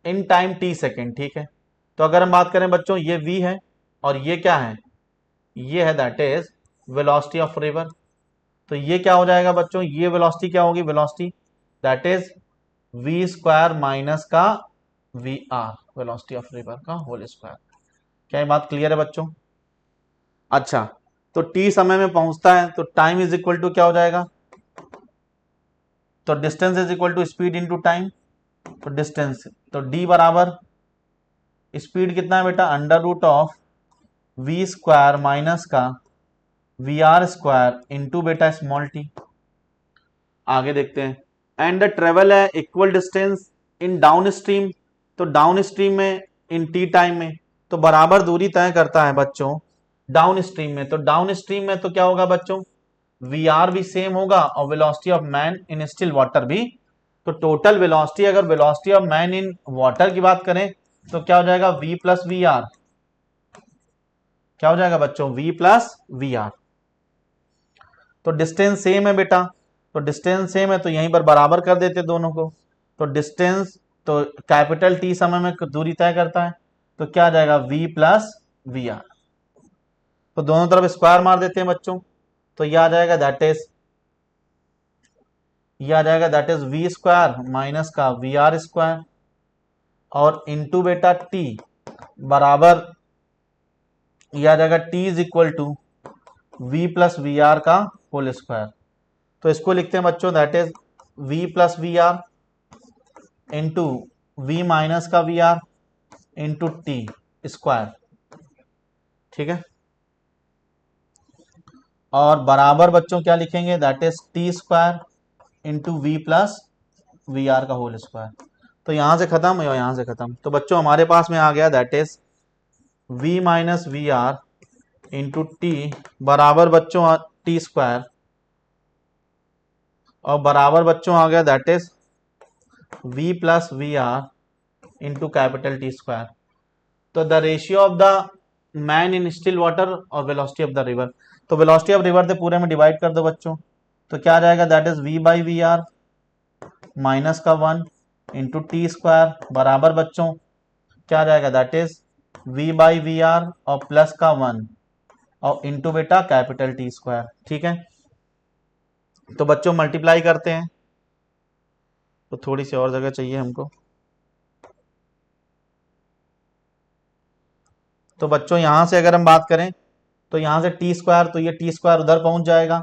इन टाइम टी सेकेंड, ठीक है। तो अगर हम बात करें बच्चों ये v है और ये क्या है, ये है that is velocity of river. तो ये क्या हो जाएगा बच्चों, ये वेलोसिटी क्या होगी, velocity that is v square minus का we R, velocity of river का होल स्क्वायर। क्या ये बात क्लियर है बच्चों? अच्छा, तो t समय में पहुंचता है तो टाइम इज इक्वल टू क्या हो जाएगा, तो distance is equal to speed into time, तो डिस्टेंस, तो d बराबर स्पीड कितना है बेटा, under root of v square minus का वी आर स्क्वायर इंटू बेटा स्मॉल टी। आगे देखते हैं, एंड द ट्रेवल है equal distance in downstream, तो डाउन स्ट्रीम में इन टी टाइम में, तो बराबर दूरी तय करता है बच्चों डाउन स्ट्रीम में। तो डाउन स्ट्रीम में तो क्या होगा बच्चों, वी आर भी सेम होगा और velocity of man in still water भी। तो टोटल वेलोसिटी, अगर velocity of man in water की बात करें तो क्या हो जाएगा, v प्लस वी आर, क्या हो जाएगा बच्चों, v प्लस वी आर। तो डिस्टेंस सेम है बेटा, तो डिस्टेंस सेम है तो यहीं पर बराबर कर देते दोनों को। तो डिस्टेंस, तो कैपिटल टी समय में दूरी तय करता है, तो क्या आ जाएगा v प्लस वी आर। तो दोनों तरफ स्क्वायर मार देते हैं बच्चों, तो ये आ जाएगा दैट इज, ये आ जाएगा that is V square minus का वी आर स्क्वायर और इंटू बेटा टी बराबर, ये आ जाएगा T is equal to V plus V R का होल स्क्वायर। तो इसको लिखते हैं बच्चों that is v plus V R into V minus का we R into T square, ठीक है। और बराबर बच्चों क्या लिखेंगे, that is T square into V plus V R का होल स्क्वायर। तो यहां से खत्म और यहां से खत्म, तो बच्चों हमारे पास में आ गया that is v minus V R into T बराबर बच्चों टी स्क्वायर और बराबर बच्चों आ गया that is v plus V R into capital T square. तो the ratio of the man in still water और वेलोसिटी ऑफ द रिवर, तो वेलोसिटी ऑफ रिवर से पूरे में डिवाइड कर दो बच्चों, तो क्या आ जाएगा that is v by v r minus का 1 इंटू टी स्क्वायर बराबर बच्चों क्या आ जाएगा that is v by v r और प्लस का 1 और इंटू बेटा कैपिटल टी स्क्वायर, ठीक है। तो बच्चों मल्टीप्लाई करते हैं, तो थोड़ी सी और जगह चाहिए हमको। तो बच्चों यहां से अगर हम बात करें तो यहां से टी स्क्वायर, तो ये टी स्क्वायर उधर पहुंच जाएगा,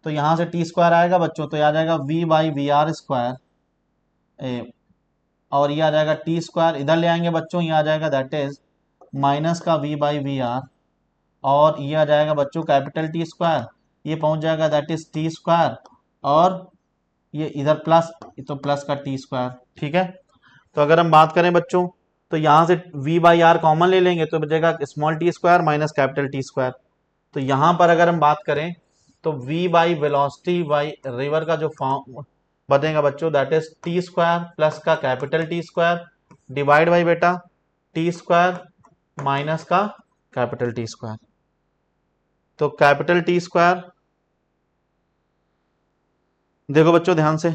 तो यहां से टी स्क्वायर आएगा बच्चों, तो ये आ जाएगा v by v are square और ये आ जाएगा टी स्क्वायर, इधर ले आएंगे बच्चों, ये आ जाएगा दैट इज माइनस का v बाई वी आर और ये आ जाएगा बच्चों कैपिटल टी स्क्वायर, ये पहुंच जाएगा दैट इज टी स्क्वायर और ये इधर प्लस, तो प्लस का टी स्क्वायर, ठीक है। तो अगर हम बात करें बच्चों तो यहां से v बाई आर कॉमन ले लेंगे तो बचेगा small T square minus capital T square. तो यहां पर अगर हम बात करें तो v by velocity by river का जो फॉर्म बनेगा बच्चों that is T square plus का capital T square divide by बेटा टी स्क्वायर माइनस का कैपिटल टी स्क्वायर। तो कैपिटल टी स्क्वायर, देखो बच्चों ध्यान से,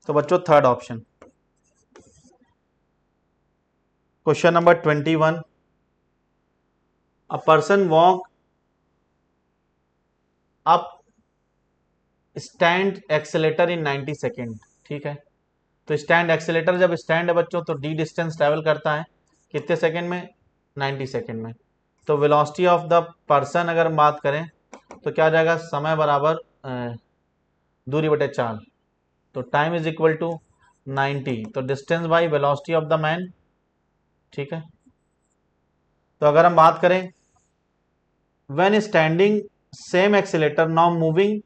तो बच्चों third option, question number 21, a person walk up stand escalator in 90 second. ठीक है, तो स्टैंड एक्सेलेटर जब स्टैंड है बच्चों तो डी डिस्टेंस ट्रेवल करता है कितने सेकेंड में, 90 सेकेंड में। तो वेलोसिटी ऑफ द पर्सन अगर हम बात करें तो क्या आ जाएगा, समय बराबर दूरी बटे 4, तो टाइम इज इक्वल टू 90, तो distance by velocity of the man. ठीक है, तो अगर हम बात करें when standing same accelerator now moving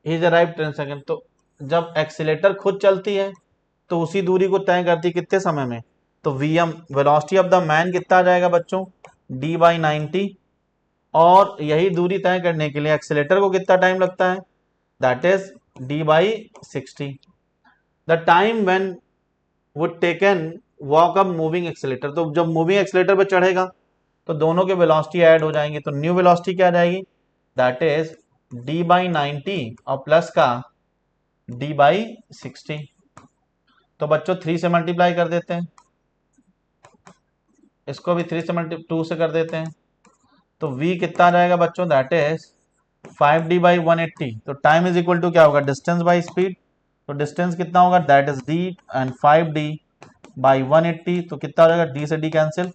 is arrive 10 second, तो जब एक्सीलेटर खुद चलती है तो उसी दूरी को तय करती कितने समय में, तो VM velocity of the man कितना आ जाएगा बच्चों, डी बाई 90, और यही दूरी तय करने के लिए एक्सीलेटर को कितना टाइम लगता है, that is D by 60। The time when would taken walk up moving accelerator, तो जब मूविंग एक्सीलेटर पे चढ़ेगा तो दोनों के वेलोसिटी ऐड हो जाएंगे, तो न्यू वेलोसिटी क्या आ जाएगी, दैट इज डी बाई 90 और प्लस का डी बाई 60। तो बच्चों 3 से मल्टीप्लाई कर देते हैं, इसको भी 3 से 2 से कर देते हैं, तो v कितना आ जाएगा बच्चों, दैट इज 5d बाई 180। तो टाइम इज इक्वल टू क्या होगा, डिस्टेंस बाई स्पीड, तो डिस्टेंस कितना होगा, that is d and 5d by 180, तो कितना हो जाएगा, d से d कैंसिल,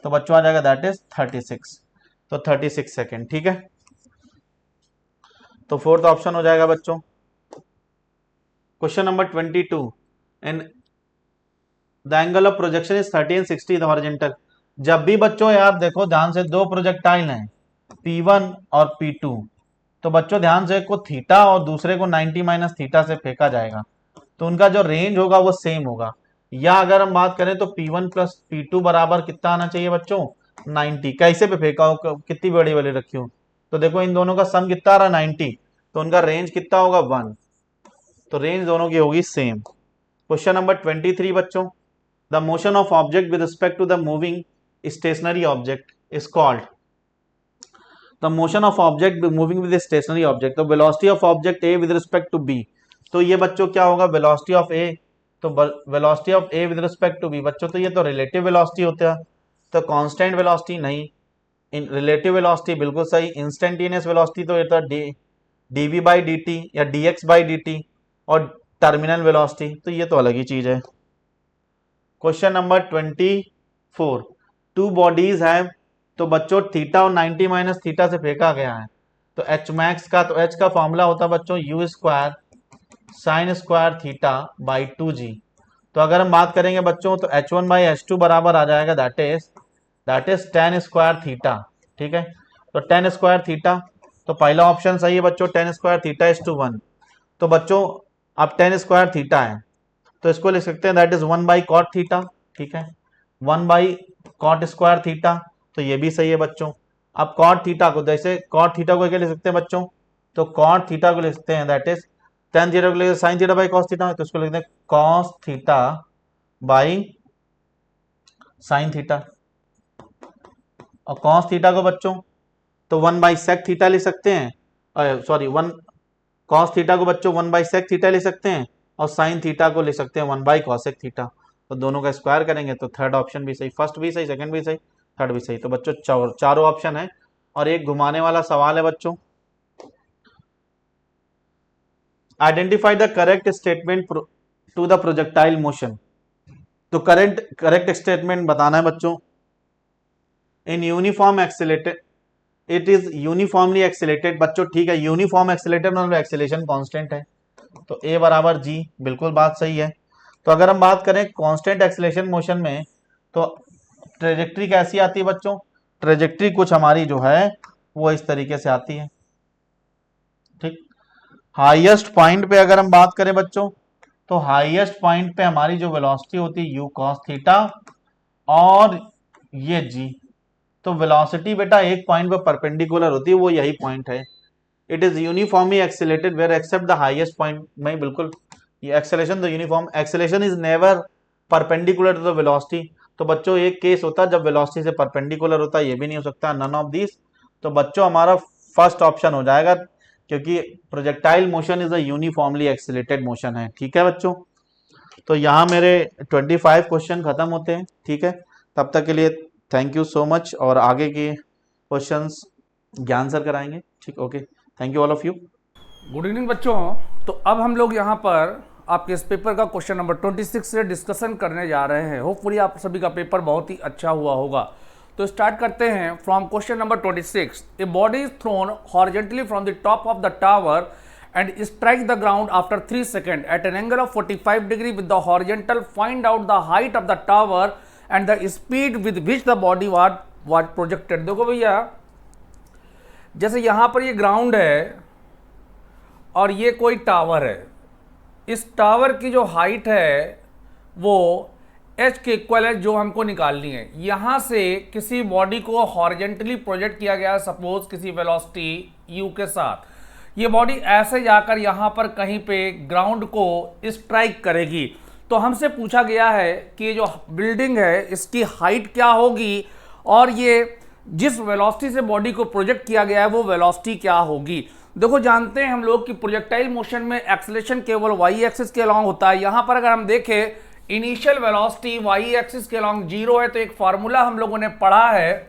तो बच्चों आ जाएगा दैट इज 36, तो 36 सेकेंड। ठीक है, तो फोर्थ ऑप्शन हो जाएगा बच्चों। Question number 22, and the angle of projection is 30 and 60 the horizontal. जब भी बच्चों यार देखो ध्यान से, दो प्रोजेक्टाइल हैं P1 और P2, तो बच्चों ध्यान से, को थीटा और दूसरे को 90 माइनस थीटा से फेंका जाएगा, तो उनका जो रेंज होगा वो सेम होगा। या अगर हम बात करें तो P1 प्लस P2 बराबर कितना आना चाहिए बच्चों, 90। कैसे पे फेंका हो, कितनी बड़ी वाली रखी हो, तो देखो इन दोनों का सम कितना आ रहा है 90, तो उनका रेंज कितना होगा 1, तो रेंज दोनों की होगी सेम। क्वेश्चन नंबर 23 बच्चों, the motion of object with respect to the moving stationary object is called, the motion of object moving with stationary object, तो velocity of object A with respect to B, तो ये बच्चों क्या होगा, velocity of A, तो velocity of A with respect to B बच्चों, तो ये तो रिलेटिव वेलोसिटी होता है, तो कांस्टेंट वेलोसिटी नहीं, रिलेटिव वेलोसिटी बिल्कुल सही, इंस्टेंटेनियस वेलोसिटी तो ये था D V by D T या D X by D T, और टर्मिनल वेलोसिटी तो ये तो अलग ही चीज है। क्वेश्चन नंबर 24, टू बॉडीज है, तो बच्चों थीटा और 90 माइनस थीटा से फेंका गया है, तो एच मैक्स का, तो एच का फॉर्मूला होता है बच्चों U square sine square theta by 2g। तो अगर हम बात करेंगे बच्चों तो h1 बाई h2 बराबर आ जाएगा, that is ten square theta. ठीक है, तो टेन स्क्वायर थीटा, तो पहला ऑप्शन सही है बच्चों, tan square theta is to 1। तो बच्चों अब टेन स्क्वायर थीटा है तो इसको लिख सकते हैं that is 1 by cot theta. ठीक है, 1 बाई कॉट स्क्वायर थीटा, तो ये भी सही है बच्चों। अब कॉट थीटा को, जैसे कॉट थीटा को क्या लिख सकते हैं बच्चों, तो कॉट थीटा को लिख सकते हैं दैट इज टेन थीटा को लिख sign theta by cos theta, तो इसको लिखते हैं cos theta by sine theta. और कॉस थीटा को बच्चों तो 1 बाई सेक थीटा लिख सकते हैं, सॉरी 1 कॉस थीटा को बच्चों 1 बाई सेक थीटा लिख सकते हैं, और साइन थीटा को लिख सकते हैं 1 बाई कॉसेक थीटा। तो दोनों का स्क्वायर करेंगे तो थर्ड ऑप्शन भी सही, फर्स्ट भी सही, सेकंड भी सही, थर्ड भी सही। तो बच्चों चारों ऑप्शन है, और एक घुमाने वाला सवाल है बच्चों, identify the correct statement to the projectile motion. तो करेक्ट स्टेटमेंट बताना है बच्चों। In uniform accelerated, it is uniformly accelerated बच्चों। ठीक है, यूनिफॉर्म एक्सेलेटेड मतलब एक्सेलेशन कांस्टेंट है, तो ए बराबर जी, बिल्कुल बात सही है। तो अगर हम बात करें कांस्टेंट एक्सेलेशन मोशन में, तो ट्रेजेक्ट्री कैसी आती है बच्चों, ट्रेजेक्ट्री कुछ हमारी जो है वो इस तरीके से आती है। ठीक, हाईएस्ट पॉइंट पे अगर हम बात करें बच्चों, तो हाईएस्ट पॉइंट पे हमारी जो वेलोसिटी होती है यू कॉस थीटा, और ये जी, तो वेलोसिटी बेटा एक पॉइंट पे परपेंडिकुलर होती है, वो यही पॉइंट है। It is uniformly accelerated where except the highest point में, बिल्कुल ये acceleration, the uniform acceleration is never perpendicular to the velocity. तो बच्चों एक केस होता है जब वेलोसिटी से परपेंडिकुलर होता है, ये भी नहीं हो सकता, नन ऑफ दिस। तो बच्चों हमारा फर्स्ट ऑप्शन हो जाएगा, क्योंकि projectile motion is a uniformly accelerated motion है। ठीक है बच्चों, तो यहाँ मेरे 25 क्वेश्चन खत्म होते हैं। ठीक है, तब तक के लिए थैंक यू सो मच। और आगे के क्वेश्चंस ज्ञान सर कराएंगे। ठीक, okay, thank you all of you. Good evening बच्चों। तो अब हम लोग यहाँ पर आपके इस पेपर का क्वेश्चन नंबर 26 से डिस्कशन करने जा रहे हैं। होपफुली आप सभी का पेपर बहुत ही अच्छा हुआ होगा। तो स्टार्ट करते हैं from question number 26। A body is throne horizontally from the top of the tower and strike the ground after 3 seconds at an angle of 45 degree with the horizontal. Find out the height of the tower and the speed with which the body was projected। देखो भैया, जैसे यहां पर ये ground है और ये कोई टावर है। इस टावर की जो हाइट है वो h के इक्वल है, जो हमको निकालनी है। यहां से किसी बॉडी को हॉरिजॉन्टली प्रोजेक्ट किया गया है, सपोज किसी वेलोसिटी u के साथ। ये बॉडी ऐसे जाकर यहां पर कहीं पे ग्राउंड को स्ट्राइक करेगी। तो हमसे पूछा गया है कि ये जो बिल्डिंग है इसकी हाइट क्या होगी और ये जिस वेलोसिटी से बॉडी को प्रोजेक्ट किया गया है वो वेलोसिटी क्या होगी। देखो, जानते हैं हम लोग कि प्रोजेक्टाइल मोशन में एक्सेलरेशन केवल वाई एक्सिस के अलॉन्ग होता है। यहां पर अगर हम देखें इनिशियल वेलोसिटी वाई एक्सिस के अलॉन्ग 0 है, तो एक फॉर्मूला हम लोगों ने पढ़ा है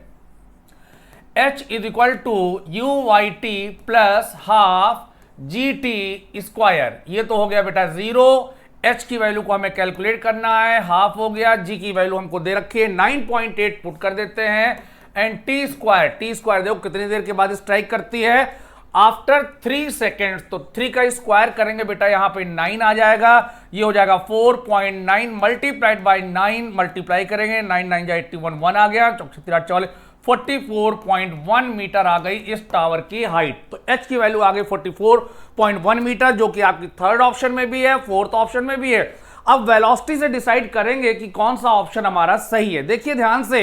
h is equal to u y t plus half g t square. ये तो हो गया बेटा 0। h की वैल्यू को हमें कैलकुलेट करना है, हाफ हो गया। g की वैल्यू हमको दे रखी है 9.8 पुट कर देते हैं। एंड टी स्क्वायर देखो कितनी देर के बाद स्ट्राइक करती है, आफ्टर 3 सेकेंड्स। तो 3 का स्क्वायर करेंगे बेटा, यहां पे 9 आ जाएगा। ये हो जाएगा 4.9 मल्टीप्लाइड बाई 9, मल्टीप्लाई करेंगे 9 9 जा 81, 1 आ गया, 44.1 मीटर आ गई इस टावर की हाइट। तो h की वैल्यू आ गई 44.1 मीटर, जो कि आपकी थर्ड ऑप्शन में भी है, फोर्थ ऑप्शन में भी है। अब वेलोसिटी से डिसाइड करेंगे कि कौन सा ऑप्शन हमारा सही है। देखिए ध्यान से,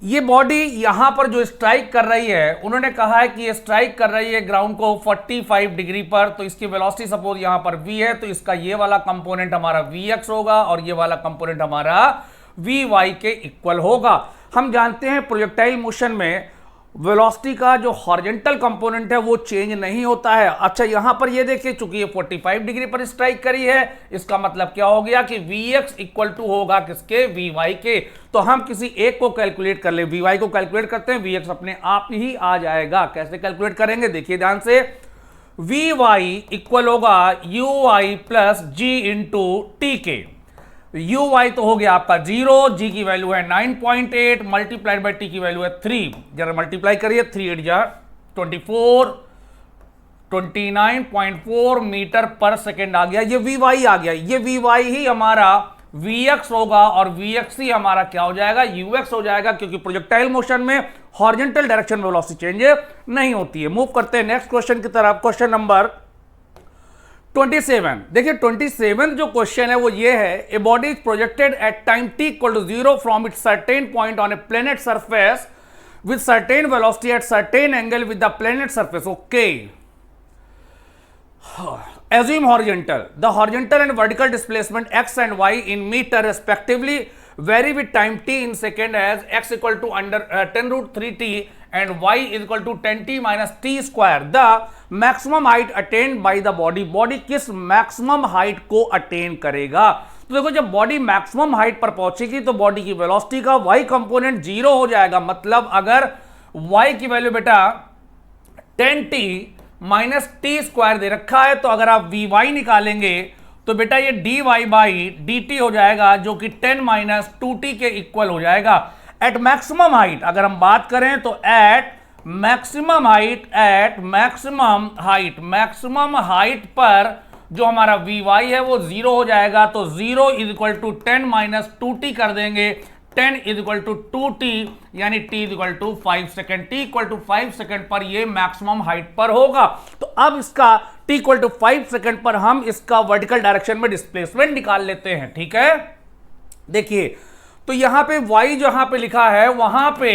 ये बॉडी यहां पर जो स्ट्राइक कर रही है, उन्होंने कहा है कि ये स्ट्राइक कर रही है ग्राउंड को 45 डिग्री पर। तो इसकी वेलोसिटी सपोज यहां पर v है, तो इसका ये वाला कंपोनेंट हमारा vx होगा और ये वाला कंपोनेंट हमारा vy के इक्वल होगा। हम जानते हैं प्रोजेक्टाइल मोशन में वेलोसिटी का जो हॉरिजॉन्टल कंपोनेंट है वो चेंज नहीं होता है। अच्छा, यहां पर ये देखिए, चूंकि ये 45 डिग्री पर स्ट्राइक करी है, इसका मतलब क्या हो गया कि vx इक्वल टू होगा किसके, vy के। तो हम किसी एक को कैलकुलेट कर ले, vy को कैलकुलेट करते हैं, vx अपने आप ही आ जाएगा। कैसे कैलकुलेट करेंगे देखिए ध्यान से, vy इक्वल होगा uy plus g into T के। uy तो हो गया आपका 0, g की वैल्यू है 9.8 मल्टीप्लाइड बाई t की वैल्यू है 3। जरा मल्टीप्लाई करिए, 3 8 जा 24, 29.4 मीटर पर सेकेंड आ गया। ये vy आ गया। ये vy ही हमारा vx होगा और vx ही हमारा क्या हो जाएगा, ux हो जाएगा, क्योंकि प्रोजेक्टाइल मोशन में हॉरिजॉन्टल डायरेक्शन में वेलोसिटी चेंज नहीं होती है। मूव करते हैं नेक्स्ट क्वेश्चन की तरफ, क्वेश्चन नंबर 27। देखिए 27 जो क्वेश्चन है वो ये है, a body is projected at time t equal to 0 from it certain point on a planet surface with certain velocity at certain angle with the planet surface. Okay, assume horizontal. The horizontal and vertical displacement x and y in meter respectively vary with time t in second as x equal to under 10 root 3t and y is equal to 10t minus t square. The maximum height attained by the body. Body किस maximum height को attain करेगा? तो देखो, जब body maximum height पर पहुंचेगी तो body की वेलोसिटी का y कंपोनेंट 0 हो जाएगा। मतलब अगर y की वैल्यू बेटा 10t माइनस टी स्क्वायर दे रखा है, तो अगर आप vy निकालेंगे तो बेटा ये dy बाई dt हो जाएगा, जो कि 10 माइनस 2t के इक्वल हो जाएगा। एट मैक्सिमम हाइट अगर हम बात करें तो एट मैक्सिमम हाइट पर जो हमारा vy है वो 0 हो जाएगा। तो 0 is equal to 10 minus 2t कर देंगे, 10 इज इक्वल टू 2t, यानी t is equal to 5 second. t equal to 5 second पर ये मैक्सिमम हाइट पर होगा। तो अब इसका t इक्वल टू 5 सेकेंड पर हम इसका वर्टिकल डायरेक्शन में डिस्प्लेसमेंट निकाल लेते हैं। ठीक है, देखिए तो यहां पे y जहां पे लिखा है वहां पे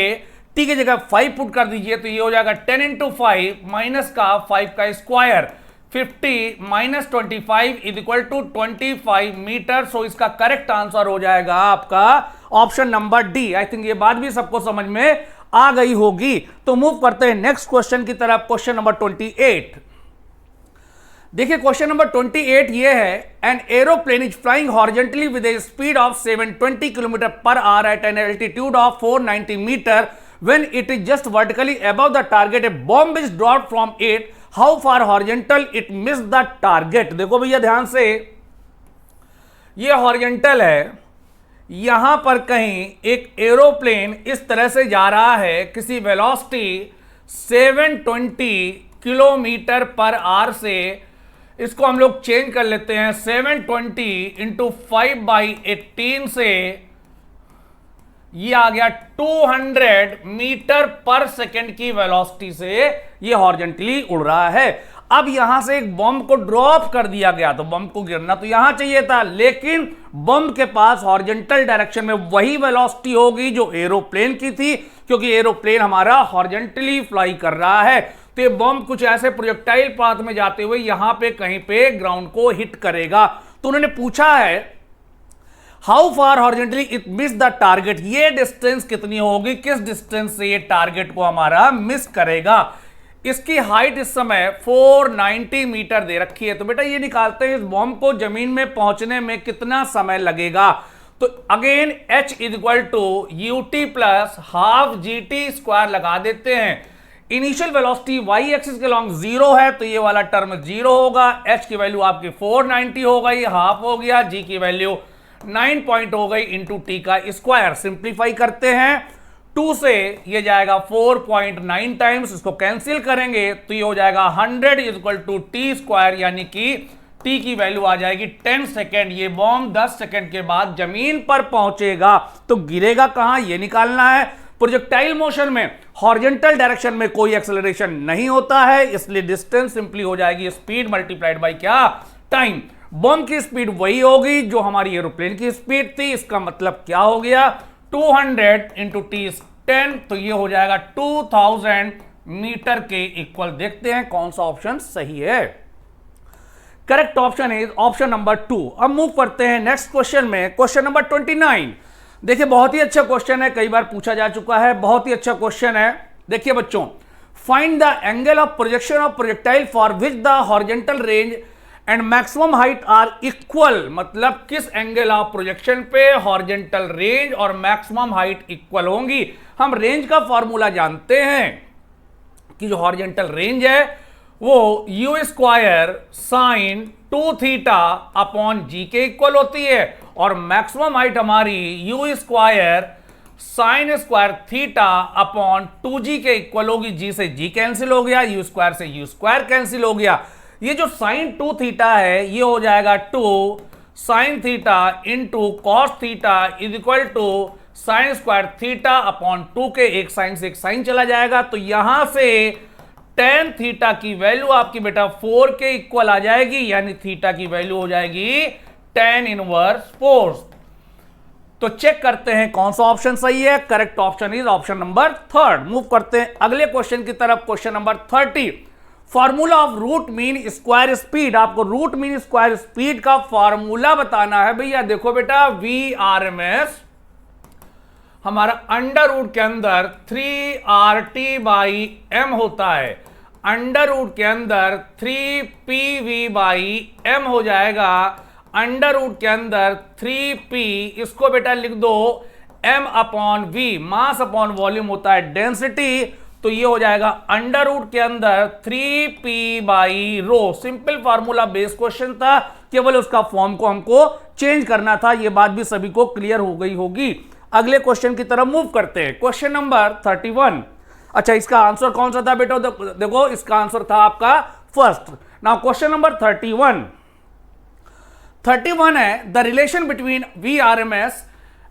t की जगह 5 पुट कर दीजिए, तो ये हो जाएगा 10 इंटू 5 माइनस का 5 का square, 50 minus 25 is equal to 25 metre. So इसका करेक्ट आंसर हो जाएगा आपका option number D. I think ये बात भी सबको समझ में आ गई होगी। तो मूव करते हैं नेक्स्ट क्वेश्चन की तरफ, क्वेश्चन नंबर 28। देखिए क्वेश्चन नंबर 28 ये है, an aeroplane is flying horizontally with a speed of 720 kilometre per hour at an altitude of 490 metre when it is just vertically above the target, a bomb is dropped from it, how far horizontal it miss the target. देखो भैया ध्यान से, ये horizontal है, यहां पर कहीं एक एरोप्लेन इस तरह से जा रहा है किसी वेलोसिटी 720 किलोमीटर पर आवर से, इसको हम लोग चेंज कर लेते हैं 720 इंटू 5/18 से, ये आ गया 200 मीटर पर सेकेंड की वेलोसिटी से ये हॉरिजॉन्टली उड़ रहा है। अब यहां से एक बॉम्ब को ड्रॉप कर दिया गया, तो बॉम्ब को गिरना तो यहां चाहिए था, लेकिन बॉम्ब के पास हॉरिजॉन्टल डायरेक्शन में वही वेलोसिटी होगी जो एरोप्लेन की थी, क्योंकि एरोप्लेन हमारा हॉरिजॉन्टली फ्लाई कर रहा है। तो ये बॉम्ब कुछ ऐसे प्रोजेक्टाइल पाथ में जाते हुए यहां पे कहीं पे ग्राउंड को हिट करेगा। तो उन्होंने पूछा है how far horizontally it miss the target, ये डिस्टेंस कितनी होगी, किस डिस्टेंस से ये टारगेट को हमारा मिस करेगा। इसकी हाइट इस समय 490 मीटर दे रखी है, तो बेटा ये निकालते हैं इस बॉम्ब को जमीन में पहुंचने में कितना समय लगेगा। तो again h equal to ut plus half GT square लगा देते हैं। इनिशियल वेलोसिटी y एक्सिस के लॉन्ग 0 है, तो ये वाला टर्म 0 होगा, h की वैल्यू आपकी 490 हो गई, हाफ हो गया, g की वैल्यू 9 पॉइंट हो गई इंटू टी का स्क्वायर। सिंप्लीफाई करते हैं, 2 से ये जाएगा 4.9 टाइम्स, इसको कैंसिल करेंगे तो ये हो जाएगा 100 इक्वल टू टी स्क्वायर, यानी कि टी की वैल्यू आ जाएगी 10 सेकेंड। ये बॉम्ब 10 सेकेंड के बाद जमीन पर पहुंचेगा, तो गिरेगा कहां ये निकालना है। प्रोजेक्टाइल मोशन में हॉरिजॉन्टल डायरेक्शन में कोई एक्सेलरेशन नहीं होता है, इसलिए डिस्टेंस सिंपली हो जाएगी स्पीड मल्टीप्लाइड बाय क्या, टाइम। बॉम्ब की स्पीड वही होगी जो हमारी एरोप्लेन की स्पीड थी, इसका मतलब क्या हो गया 200 इंटू टी 10, तो ये हो जाएगा 2000 मीटर के इक्वल। देखते हैं कौन सा ऑप्शन सही है। Correct option is option number 2। अब मूव करते हैं नेक्स्ट क्वेश्चन में, क्वेश्चन नंबर 29। देखिए बहुत ही अच्छा क्वेश्चन है, कई बार पूछा जा चुका है, बहुत ही अच्छा क्वेश्चन है। देखिए बच्चों, find the angle of projection of projectile for which the horizontal range and maximum height are equal, मतलब किस एंगल ऑफ प्रोजेक्शन पे हॉरिजॉन्टल रेंज और मैक्सिमम हाइट इक्वल होंगी। हम रेंज का फॉर्मूला जानते हैं कि जो हॉरिजॉन्टल रेंज है वो U square sine 2 theta upon G के इक्वल होती है, और मैक्सिमम हाइट हमारी U square sine square theta upon 2g के इक्वल होगी। जी से जी कैंसिल हो गया, यू स्क्वायर से यू स्क्वायर कैंसिल हो गया। ये जो साइन 2 थीटा है ये हो जाएगा 2 sine theta into cos theta is equal to sine square theta upon 2 के एक साइन से एक साइन चला जाएगा, तो यहां से tan थीटा की वैल्यू आपकी बेटा 4 के इक्वल आ जाएगी, यानी थीटा की वैल्यू हो जाएगी tan इनवर्स 4। तो चेक करते हैं कौन सा ऑप्शन सही है। Correct option is option number 3। Move करते हैं अगले क्वेश्चन की तरफ, question number 30। Formula of root mean square speed, आपको रूट मीन स्क्वायर स्पीड का फॉर्मूला बताना है। भैया देखो बेटा, VRMS हमारा अंडर रूट के अंदर 3RT/m होता है, अंडर रूट के अंदर 3PV/m हो जाएगा, अंडर रूट के अंदर 3P, इसको बेटा लिख दो m/v, मास अपॉन वॉल्यूम होता है डेंसिटी, तो ये हो जाएगा अंडर रूट के अंदर 3p/ρ। Simple formula base question था, केवल उसका फॉर्म को हमको चेंज करना था, ये बात भी सभी को क्लियर हो गई होगी। अगले क्वेश्चन की तरफ मूव करते हैं, क्वेश्चन नंबर 31। अच्छा, इसका आंसर कौन सा था बेटा, देखो इसका आंसर था आपका फर्स्ट। नाउ क्वेश्चन नंबर 31 है the relation between VRMS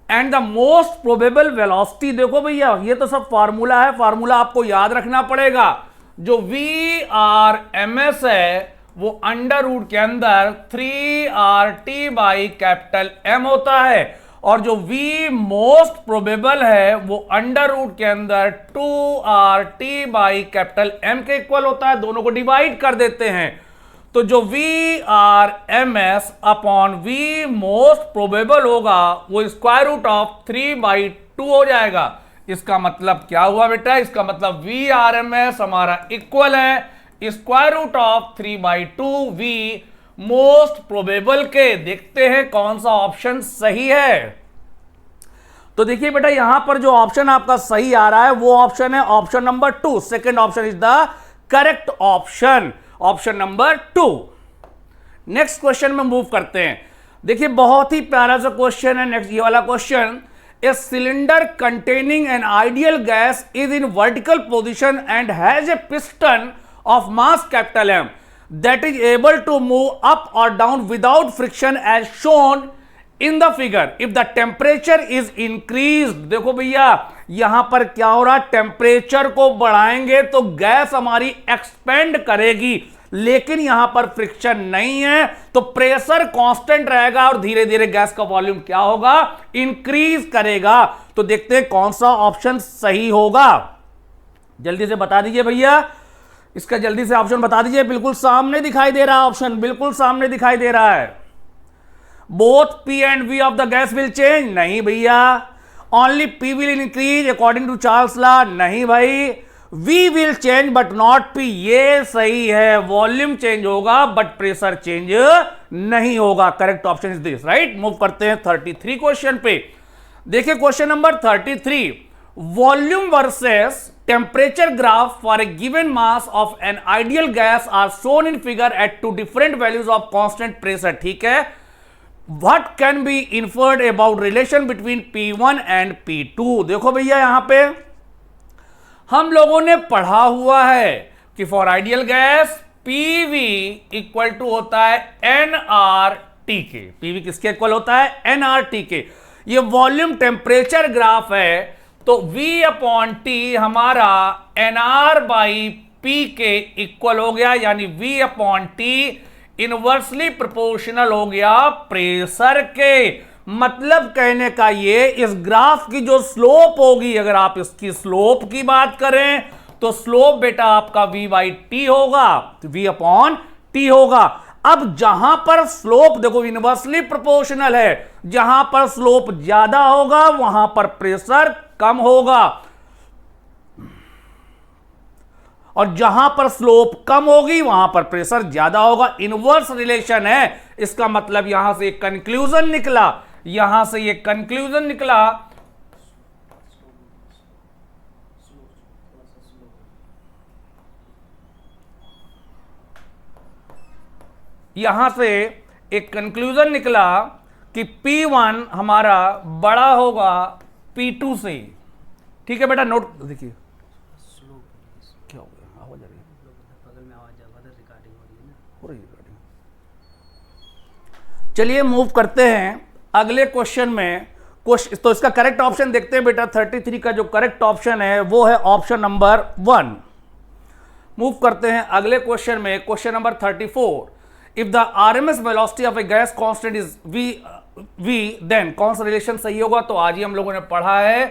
and the most probable velocity. देखो भैया ये तो सब फार्मूला है, फार्मूला आपको याद रखना पड़ेगा। जो VRMS है वो अंडर रूट के अंदर 3RT/M होता है, और जो V मोस्ट प्रोबेबल है वो अंडर रूट के अंदर 2RT/M के इक्वल होता है। दोनों को डिवाइड कर देते हैं, तो जो VRMS upon V most probable होगा वो स्क्वायर रूट ऑफ 3/2 हो जाएगा। इसका मतलब क्या हुआ बेटा, इसका मतलब VRMS हमारा इक्वल है square root of 3/2 v most probable के। देखते हैं कौन सा ऑप्शन सही है। तो देखिए बेटा यहां पर जो ऑप्शन आपका सही आ रहा है वो ऑप्शन है option number 2। Second option is the correct option, option number 2। Next question में मूव करते हैं। देखिए बहुत ही प्यारा सा क्वेश्चन है नेक्स्ट ये वाला question. A cylinder containing an ideal gas is in vertical position and has a piston of mass capital M that is able to move up और down without friction as shown in the figure if the temperature is increase. देखो भैया यहां पर क्या हो रहा है, temperature को बढ़ाएंगे तो गैस हमारी एक्सपेंड करेगी, लेकिन यहां पर फ्रिक्शन नहीं है तो प्रेशर कांस्टेंट रहेगा और धीरे धीरे गैस का वॉल्यूम क्या होगा, इंक्रीज करेगा। तो देखते हैं कौन सा ऑप्शन सही होगा। जल्दी से बता दीजिए भैया, इसका जल्दी से ऑप्शन बता दीजिए। बिल्कुल सामने दिखाई दे रहा है ऑप्शन, बिल्कुल सामने दिखाई दे रहा है। Both P and V of the gas will change, नहीं भैया। Only P will increase according to Charles law, नहीं भाई। V will change but not P, ये सही है। वॉल्यूम चेंज होगा बट प्रेशर चेंज नहीं होगा। Correct option is this, right. Move करते हैं 33 क्वेश्चन पे। देखिए question number 33, volume versus temperature graph for a given mass of an ideal gas are shown in figure at 2 different values of constant pressure. ठीक है, What can be inferred about relation between P1 and P2? देखो भैया यहां पे हम लोगों ने पढ़ा हुआ है कि for ideal gas PV equal to होता है nRT के। PV किसके इक्वल होता है, nRT के। ये वॉल्यूम टेम्परेचर ग्राफ है तो V अपॉन T हमारा nR/P के इक्वल हो गया, यानी V upon T inversely proportional हो गया प्रेशर के। मतलब कहने का ये, इस ग्राफ की जो स्लोप होगी, अगर आप इसकी स्लोप की बात करें तो स्लोप बेटा आपका V/T होगा, V अपॉन T होगा। अब जहां पर स्लोप देखो इनवर्सली प्रोपोर्शनल है, जहां पर स्लोप ज्यादा होगा वहां पर प्रेशर कम होगा, और जहां पर स्लोप कम होगी वहां पर प्रेशर ज्यादा होगा। इनवर्स रिलेशन है। इसका मतलब यहां से एक कंक्लूजन निकला, यहां से ये कंक्लूजन निकला यहां से एक कंक्लूजन निकला कि P1 हमारा बड़ा होगा P2 से। ठीक है बेटा, नोट देखिए क्या हो गया, आवाज आ रही है, बगल में आवाज रिकॉर्डिंग हो रही है ना, चलिए मूव करते हैं अगले क्वेश्चन में। तो इसका करेक्ट ऑप्शन देखते हैं बेटा। 33 का जो करेक्ट ऑप्शन है वो है ऑप्शन नंबर 1। मूव करते हैं अगले क्वेश्चन में। Question number 34, if the RMS velocity of a gas constant is V then कौन सा रिलेशन सही होगा। तो आज ही हम लोगों ने पढ़ा है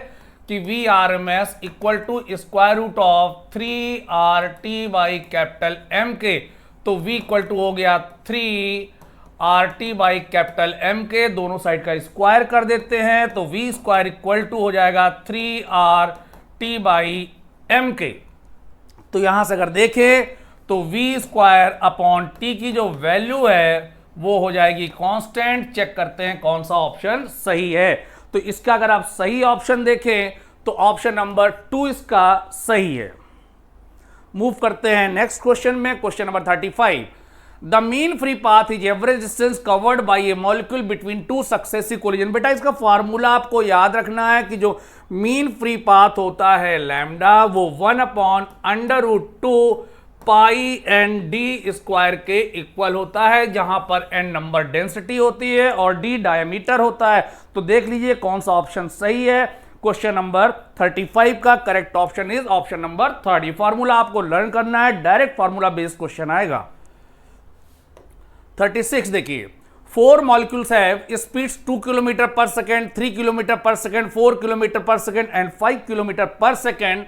कि VRMS equal to square root of 3RT/M के। तो V इक्वल टू हो गया 3RT/M के, दोनों साइड का स्क्वायर कर देते हैं तो V स्क्वायर इक्वल टू हो जाएगा 3RT/M के। तो यहां से अगर देखें तो V स्क्वायर अपॉन T की जो वैल्यू है वो हो जाएगी कांस्टेंट। चेक करते हैं कौन सा ऑप्शन सही है। तो इसका अगर आप सही ऑप्शन देखें तो ऑप्शन नंबर 2 इसका सही है। मूव करते हैं नेक्स्ट क्वेश्चन में। Question number 35, the mean free path is average distance covered by A molecule between 2 successive collision. बेटा इसका फार्मूला आपको याद रखना है कि जो मीन फ्री पाथ होता है लैम्डा, वो 1/√2 पाई एन डी स्क्वायर के इक्वल होता है, जहां पर एन नंबर डेंसिटी होती है और डी डायमीटर होता है। तो देख लीजिए कौन सा ऑप्शन सही है। क्वेश्चन नंबर 35 का correct option is option number 30। Formula आपको लर्न करना है, डायरेक्ट फार्मूला बेस्ड क्वेश्चन आएगा। 36 देखिए, 4 molecules have speeds 2 kilometre per second, 3 kilometre per second, 4 kilometre per second and 5 kilometre per second.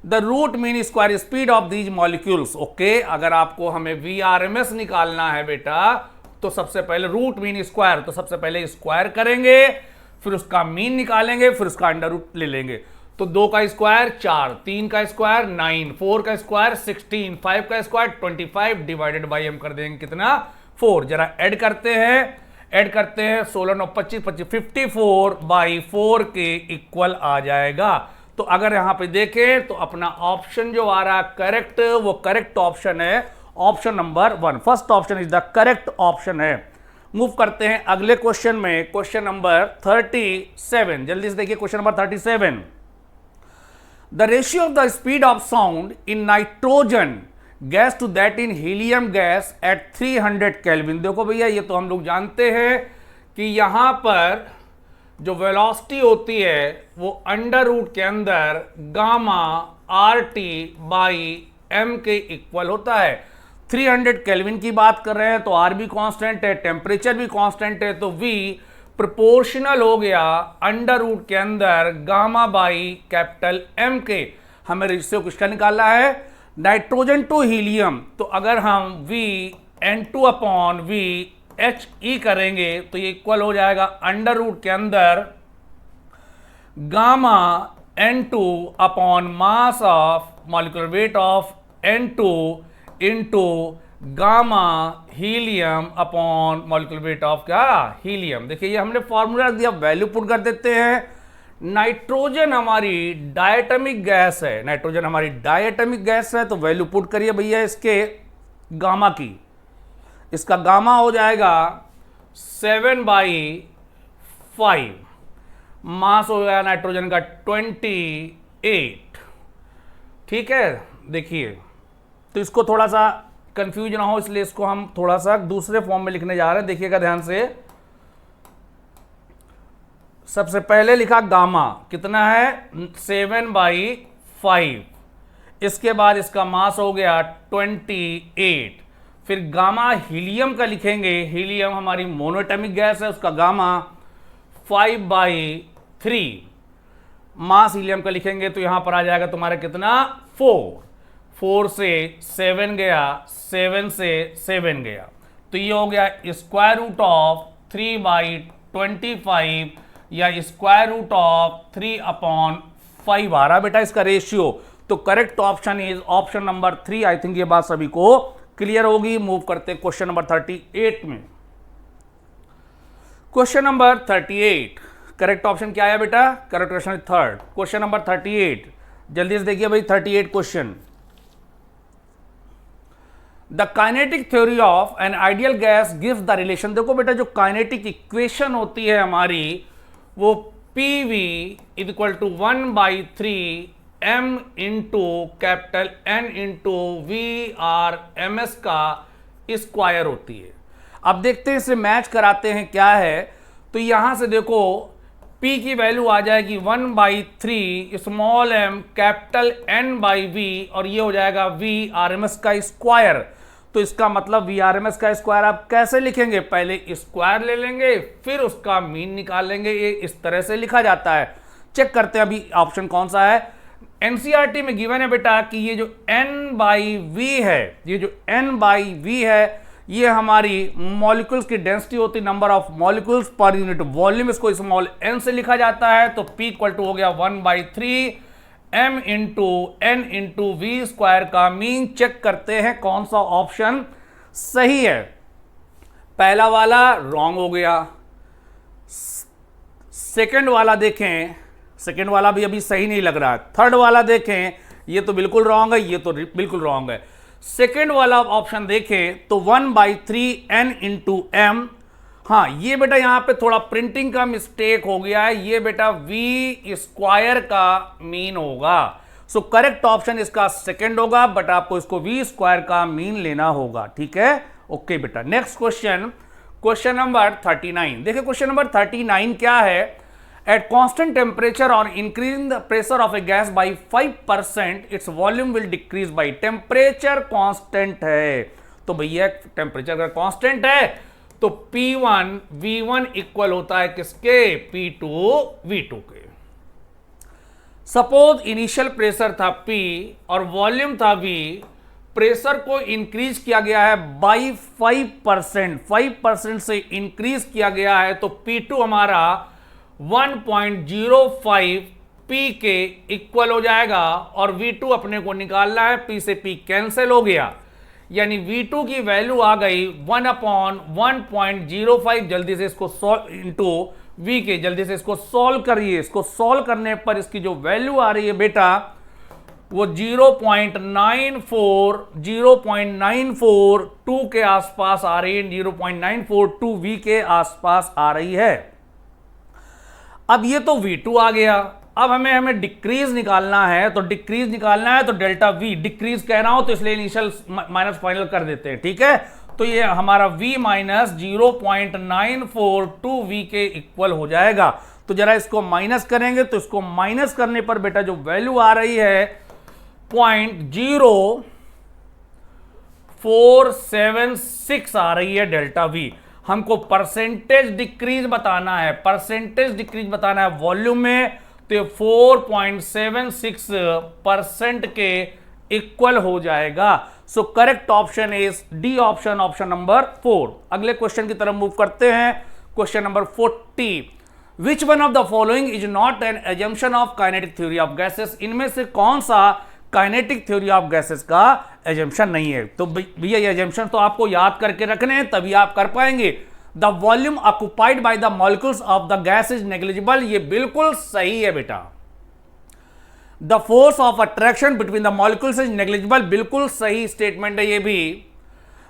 The root mean square speed of these molecules. Okay, अगर आपको हमें VRMS निकालना है बेटा तो सबसे पहले रूट मीन स्क्वायर, तो सबसे पहले स्क्वायर करेंगे, फिर उसका मीन निकालेंगे, फिर उसका अंडर रूट ले लेंगे। तो 2 का स्क्वायर 4, 3 का स्क्वायर 9, 4 का स्क्वायर 16, 5 का स्क्वायर 25 डिवाइडेड बाई हम कर देंगे कितना 4। जरा ऐड करते हैं 16 9 25 25 54 बाई 4 के इक्वल आ जाएगा। तो अगर यहां पे देखें तो अपना ऑप्शन जो आ रहा करेक्ट, वो करेक्ट ऑप्शन है option number 1। First option is the correct option है। मूव करते हैं अगले क्वेश्चन में, क्वेश्चन नंबर 37। जल्दी से देखिए question number 37। The ratio of the speed of sound in nitrogen gas to that in helium gas at 300 Kelvin। देखो भैया ये तो हम लोग जानते हैं कि यहां पर जो वेलोसिटी होती है वो अंडर रूट के अंदर gamma r t by m के इक्वल होता है। 300 केल्विन की बात कर रहे हैं तो आर भी कांस्टेंट है, टेम्परेचर भी कांस्टेंट है, तो वी प्रोपोर्शनल हो गया अंडर रूट के अंदर गामा बाई कैपिटल एम के। हमें रेशियो किसका निकालना है, नाइट्रोजन टू हीलियम। तो अगर हम v N2 upon v h e करेंगे तो ये इक्वल हो जाएगा अंडर रूट के अंदर gamma N2 upon mass of molecular weight of N2 into gamma helium upon molecular weight of क्या हीलियम। देखिए ये हमने फॉर्मूला दिया, वैल्यू पुट कर देते हैं। नाइट्रोजन हमारी डायटमिक गैस है, नाइट्रोजन हमारी डायटमिक गैस है, तो वैल्यू पुट करिए भैया इसके गामा की। इसका गामा हो जाएगा 7/5, मास हो गया नाइट्रोजन का 28। ठीक है, देखिए तो इसको थोड़ा सा कंफ्यूज ना हो इसलिए इसको हम थोड़ा सा दूसरे फॉर्म में लिखने जा रहे हैं। देखिएगा ध्यान से, सबसे पहले लिखा गामा कितना है 7/5, इसके बाद इसका मास हो गया 28। फिर गामा हीलियम का लिखेंगे, हीलियम हमारी मोनोएटॉमिक गैस है, उसका गामा 5/3। मास हीलियम का लिखेंगे तो यहां पर आ जाएगा तुम्हारा कितना 4 से 7 गया, 7 से 7 गया, तो ये हो गया स्क्वायर रूट ऑफ 3/25 या स्क्वायर रूट ऑफ 3/5 आ रहा बेटा इसका रेशियो। तो correct option is option number 3। I think ये बात सभी को क्लियर होगी। मूव करते क्वेश्चन नंबर 38 में। क्वेश्चन नंबर 38 करेक्ट ऑप्शन क्या आया बेटा, correct option is third. Question number 38 जल्दी से देखिए भाई 38 question. The kinetic theory of an ideal gas gives the relation. देखो बेटा जो काइनेटिक इक्वेशन होती है हमारी वो PV equal to 1/3 M into capital N into VRMS का स्क्वायर होती है। अब देखते हैं इसे मैच कराते हैं क्या है। तो यहां से देखो P की वैल्यू आ जाएगी 1/3 स्मॉल m कैपिटल N/V और ये हो जाएगा VRMS का स्क्वायर। तो इसका मतलब VRMS का स्क्वायर आप कैसे लिखेंगे, पहले स्क्वायर ले लेंगे फिर उसका मीन निकाल लेंगे। ये इस तरह से लिखा जाता है। चेक करते हैं अभी ऑप्शन कौन सा है। एनसीईआरटी में गिवन है बेटा कि ये जो N/V है, ये जो N/V है ये हमारी मॉलिक्यूल्स की डेंसिटी होती है, number of molecules per unit volume, इसको स्मॉल n से लिखा जाता है। तो P इक्वल टू हो गया 1/3 M into N into V square का मीन। चेक करते हैं कौन सा ऑप्शन सही है। पहला वाला रॉन्ग हो गया, सेकंड वाला देखें, सेकंड वाला भी अभी सही नहीं लग रहा है। थर्ड वाला देखें, ये तो बिल्कुल रॉन्ग है, ये तो बिल्कुल रॉन्ग है। सेकेंड वाला ऑप्शन देखें तो 1/3 N इंटू M। हाँ ये बेटा यहां पे थोड़ा प्रिंटिंग का मिस्टेक हो गया है, ये बेटा V स्क्वायर का मीन होगा। सो करेक्ट ऑप्शन इसका सेकेंड होगा, बट आपको इसको V स्क्वायर का मीन लेना होगा। ठीक है, ओके बेटा। Next question, question number 39। देखिए क्वेश्चन नंबर 39 क्या है। At constant temperature or increasing the pressure of a gas by 5%, its volume will decrease by temperature constant है। तो भैया टेम्परेचर का कांस्टेंट है तो P1 V1 इक्वल होता है किसके, P2 V2 के। सपोज इनिशियल प्रेशर था P और वॉल्यूम था V, प्रेशर को इंक्रीज किया गया है बाई 5%, 5% से इंक्रीज किया गया है। तो P2 हमारा 1.05 P के इक्वल हो जाएगा और V2 अपने को निकालना है, P से P कैंसिल हो गया, यानी V2 की वैल्यू आ गई 1/1.05। जल्दी से इसको सॉल्व इंटू V के, जल्दी से इसको सॉल्व करिए। इसको सॉल्व करने पर इसकी जो वैल्यू आ रही है बेटा वो 0.942 के आसपास आ रही है, 0.942 V के आसपास आ रही है। अब ये तो V2 आ गया, अब हमें डिक्रीज निकालना है, तो डिक्रीज निकालना है तो डेल्टा V, डिक्रीज कह रहा हूं तो इसलिए इनिशियल माइनस फाइनल कर देते हैं, ठीक है। तो ये हमारा V माइनस 0.942 V के इक्वल हो जाएगा। तो जरा इसको माइनस करेंगे, तो इसको माइनस करने पर बेटा जो वैल्यू आ रही है 0.0476 आ रही है डेल्टा V। हमको परसेंटेज डिक्रीज बताना है, परसेंटेज डिक्रीज बताना है वॉल्यूम में, तो 4.76% के इक्वल हो जाएगा। So correct option is D option, option number 4। अगले क्वेश्चन की तरफ मूव करते हैं। Question number 40, which one of the following is not an assumption of kinetic theory of gases. इनमें से कौन सा काइनेटिक थ्योरी ऑफ गैसेस का एजम्पशन नहीं है। तो भैया ये एजम्पशन तो आपको याद करके रखने हैं, तभी आप कर पाएंगे। The volume occupied by the molecules of the gas is negligible, ये बिल्कुल सही है बेटा। The force of attraction between the molecules is negligible, बिल्कुल सही स्टेटमेंट है ये भी।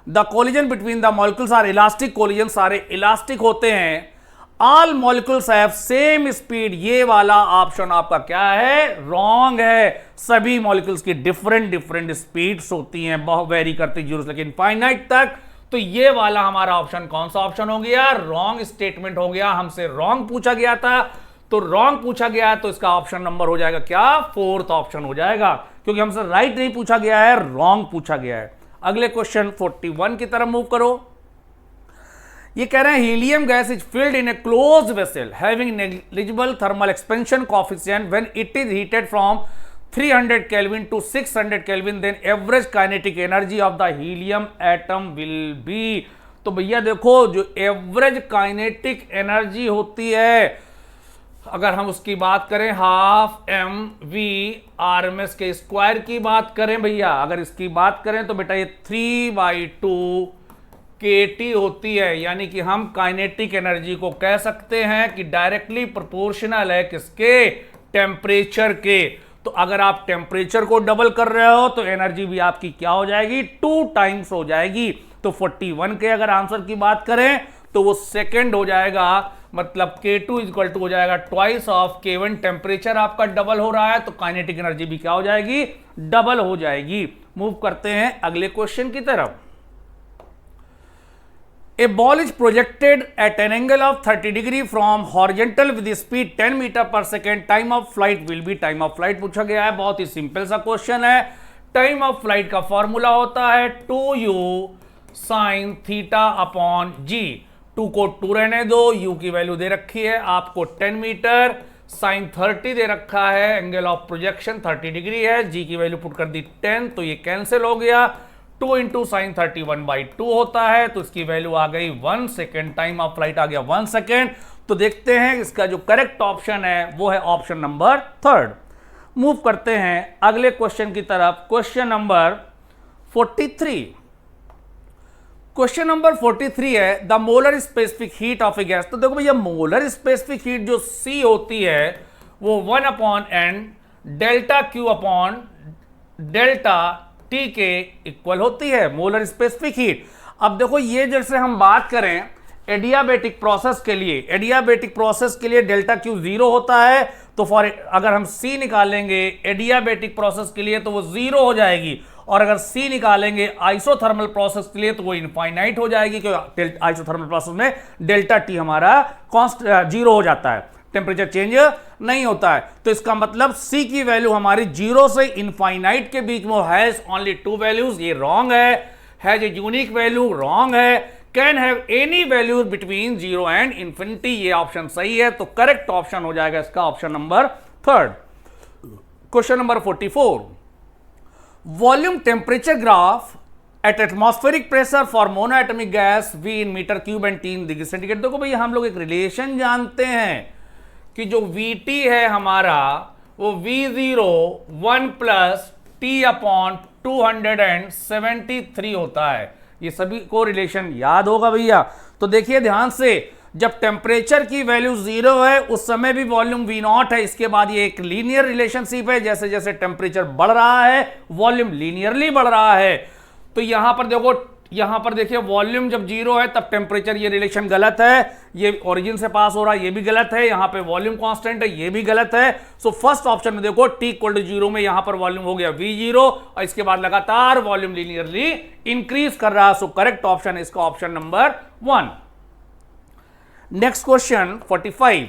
The collision between the molecules are elastic, collision सारे इलास्टिक होते हैं। All molecules have same speed, ये वाला ऑप्शन आपका क्या है, रॉन्ग है। सभी मॉलिक्यूल्स की डिफरेंट स्पीड्स होती हैं, बहुत वेरी करती जीरो से लेकिन इनफाइनाइट तक। तो ये वाला हमारा ऑप्शन कौन सा ऑप्शन हो गया, रॉन्ग स्टेटमेंट हो गया। हमसे रॉन्ग पूछा गया था, तो रॉन्ग पूछा गया तो इसका ऑप्शन नंबर हो जाएगा क्या, 4th ऑप्शन हो जाएगा, क्योंकि हमसे राइट नहीं पूछा गया है, रॉन्ग पूछा गया है। अगले क्वेश्चन 41 की तरफ मूव करो। ये कह रहे हैं helium gas is filled in a closed vessel having negligible thermal expansion coefficient when it is heated from 300 kelvin to 600 kelvin, then average kinetic energy of the helium atom will be. तो भैया देखो, जो average kinetic energy होती है, अगर हम उसकी बात करें ½ mv/RMS के स्क्वायर की बात करें भैया, अगर इसकी बात करें तो बेटा ये 3/2 kT होती है। यानी कि हम काइनेटिक एनर्जी को कह सकते हैं कि डायरेक्टली प्रोपोर्शनल है किसके, टेम्परेचर के। तो अगर आप टेम्परेचर को डबल कर रहे हो तो एनर्जी भी आपकी क्या हो जाएगी, 2 टाइम्स हो जाएगी। तो 41 के अगर आंसर की बात करें तो वो सेकेंड हो जाएगा, मतलब K2 इक्वल टू हो जाएगा ट्वाइस ऑफ K1। टेम्परेचर आपका डबल हो रहा है तो काइनेटिक एनर्जी भी क्या हो जाएगी, डबल हो जाएगी। मूव करते हैं अगले क्वेश्चन की तरफ। A ball is projected at an angle of 30 degree from horizontal with speed 10 metre per second, time of flight will be, time of flight पूछा गया है। बहुत ही सिंपल सा क्वेश्चन है। टाइम ऑफ फ्लाइट का फॉर्मूला होता है 2u sin θ/g। 2 को 2 रहने दो, u की वैल्यू दे रखी है आपको 10 मीटर, sin 30 दे रखा है, एंगल ऑफ प्रोजेक्शन 30 डिग्री है, g की वैल्यू पुट कर दी 10, तो ये कैंसिल हो गया। 2 इंटू साइन 31/2 होता है, तो इसकी वैल्यू आ गई 1 सेकेंड, टाइम ऑफ फ्लाइट आ गया 1 सेकेंड। तो देखते हैं इसका जो करेक्ट ऑप्शन है वो है ऑप्शन नंबर 3rd। मूव करते हैं अगले क्वेश्चन की तरफ। Question number 43। क्वेश्चन नंबर 43 है the molar specific heat of a gas. तो देखो भैया, मोलर स्पेसिफिक हीट जो C होती है वो 1/n delta Q upon delta T के इक्वल होती है, मोलर स्पेसिफिक हीट। अब देखो, ये जैसे हम बात करें एडियाबेटिक प्रोसेस के लिए, एडियाबेटिक प्रोसेस के लिए डेल्टा Q 0 होता है, तो फॉर अगर हम C निकालेंगे एडियाबेटिक प्रोसेस के लिए तो वो 0 हो जाएगी, और अगर C निकालेंगे आइसोथर्मल प्रोसेस के लिए तो वो इनफाइनाइट हो जाएगी, क्योंकि आइसोथर्मल प्रोसेस में डेल्टा T हमारा कांस्टेंट 0 हो जाता है, टेम्परेचर चेंज नहीं होता है। तो इसका मतलब C की वैल्यू हमारी 0 से इनफाइनाइट के बीच में हैज ओनली 2 वैल्यूज, ये रॉन्ग है। Has a unique value, wrong है। Can have any value between 0 and infinity, ये ऑप्शन सही है। तो करेक्ट ऑप्शन हो जाएगा इसका option number 3rd। Question number 44। Volume temperature graph at atmospheric pressure for monoatomic gas V in metre cube and T in degree centigrade. देखो भैया, हम लोग एक रिलेशन जानते हैं कि जो VT है हमारा वो V0 1 प्लस T अपॉन 273 होता है। ये सभी को रिलेशन याद होगा भैया। तो देखिए ध्यान से, जब टेम्परेचर की वैल्यू 0 है उस समय भी वॉल्यूम V0 है। इसके बाद ये एक लीनियर रिलेशनशिप है, जैसे जैसे टेम्परेचर बढ़ रहा है वॉल्यूम लीनियरली बढ़ रहा है। तो यहां पर देखो, यहां पर देखिए वॉल्यूम जब 0 है तब टेम्परेचर, ये रिलेशन गलत है, ये ओरिजिन से पास हो रहा है, ये भी गलत है। यहां पे वॉल्यूम कांस्टेंट है, ये भी गलत है। सो फर्स्ट ऑप्शन में देखो T इक्वल टू 0 में यहां पर वॉल्यूम हो गया V0 और इसके बाद लगातार वॉल्यूम लीनियरली इंक्रीज कर रहा है। सो करेक्ट ऑप्शन है इसका option number 1। Next question 45,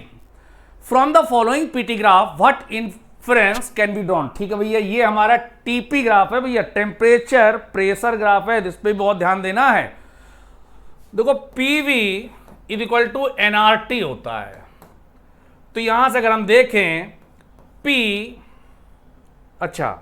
from the following PT graph what inference can be drawn. ठीक है भैया, ये हमारा टीपी ग्राफ है भैया, टेम्परेचर प्रेशर ग्राफ है, जिस पे बहुत ध्यान देना है। देखो PV is equal to NRT होता है। तो यहां से अगर हम देखें पी, अच्छा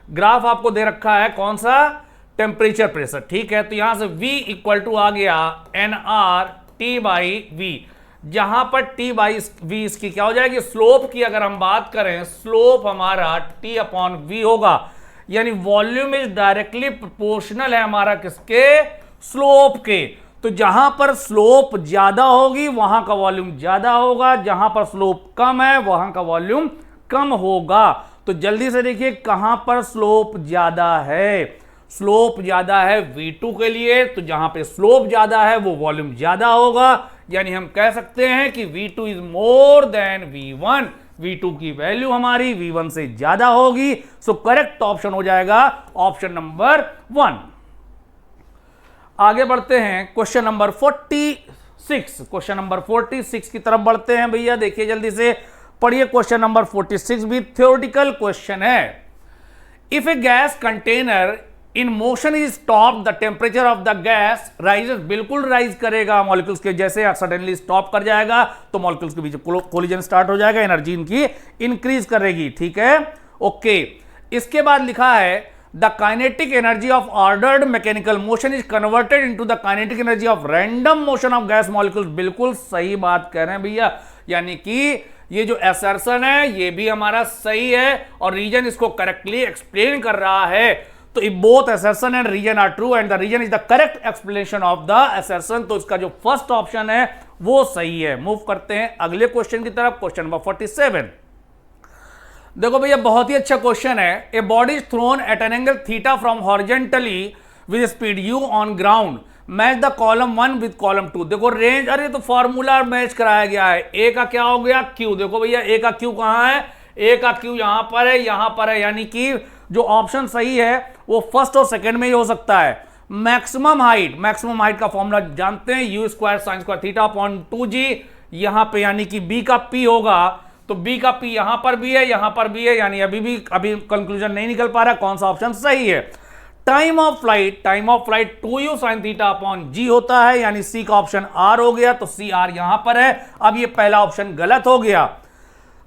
ग्राफ आपको दे रखा है कौन सा, टेम्परेचर प्रेशर, ठीक है। तो यहां से V इक्वल टू आ गया एनआर टी बाई वी, जहां पर टी बाई वी इसकी क्या हो जाएगी, स्लोप की अगर हम बात करें, स्लोप हमारा टी अपॉन वी होगा, यानी वॉल्यूम इज डायरेक्टली प्रोपोर्शनल है हमारा किसके, स्लोप के। तो जहां पर स्लोप ज्यादा होगी वहां का वॉल्यूम ज्यादा होगा, जहां पर स्लोप कम है वहां का वॉल्यूम कम होगा। तो जल्दी से देखिए कहां पर स्लोप ज्यादा है, स्लोप ज्यादा है V2 के लिए, तो जहां पे स्लोप ज्यादा है वो वॉल्यूम ज्यादा होगा, यानी हम कह सकते हैं कि V2 is more than V1, V2 की वैल्यू हमारी V1 से ज्यादा होगी। सो करेक्ट ऑप्शन हो जाएगा ऑप्शन नंबर 1। आगे बढ़ते हैं क्वेश्चन नंबर 46, क्वेश्चन नंबर 46 की तरफ बढ़ते हैं भैया। देखिए जल्दी से पढ़िए, क्वेश्चन नंबर 46 भी थ्योरेटिकल क्वेश्चन है। If A gas container in motion is stop, the temperature of the gas rises, बिल्कुल राइज करेगा मॉलिक्यूल्स के, जैसे सडनली स्टॉप कर जाएगा तो मॉलिक्यूल्स के बीच कोलिजन स्टार्ट हो जाएगा, एनर्जी इनकी इंक्रीज करेगी, ठीक है ओके। इसके बाद लिखा है the kinetic energy of ordered mechanical motion is converted into the kinetic energy of random motion of gas molecules. बिल्कुल सही बात कह रहे हैं भैया, यानी कि ये जो असर्शन है ये भी हमारा सही है और रीजन इसको करेक्टली एक्सप्लेन कर रहा है। तो if both assertion and reason are true and the reason is the correct explanation of the assertion, तो इसका जो फर्स्ट ऑप्शन है वो सही है। मूव करते हैं अगले क्वेश्चन की तरफ, क्वेश्चन नंबर 47। देखो भैया बहुत ही अच्छा क्वेश्चन है। A body is thrown at an angle theta from horizontally with speed u on ground, match the column 1 with column 2। देखो रेंज, अरे तो फॉर्मूला मैच कराया गया है। ए का क्या हो गया, q। देखो भैया ए का q कहां है, ए का q यहां पर है, यहां पर है, यानी कि जो ऑप्शन सही है वो फर्स्ट और सेकंड में ही हो सकता है। मैक्सिमम हाइट का फॉर्मूला जानते हैं, u square sine square theta upon 2g, यहां पे यानी कि b का p होगा, तो b का p यहां पर भी है यहां पर भी है, यानी अभी कंक्लूजन नहीं निकल पा रहा कौन सा ऑप्शन सही है। Time of flight 2u sine theta upon g होता है, यानी c का ऑप्शन r हो गया, तो सी r यहां पर है। अब ये पहला ऑप्शन गलत हो गया।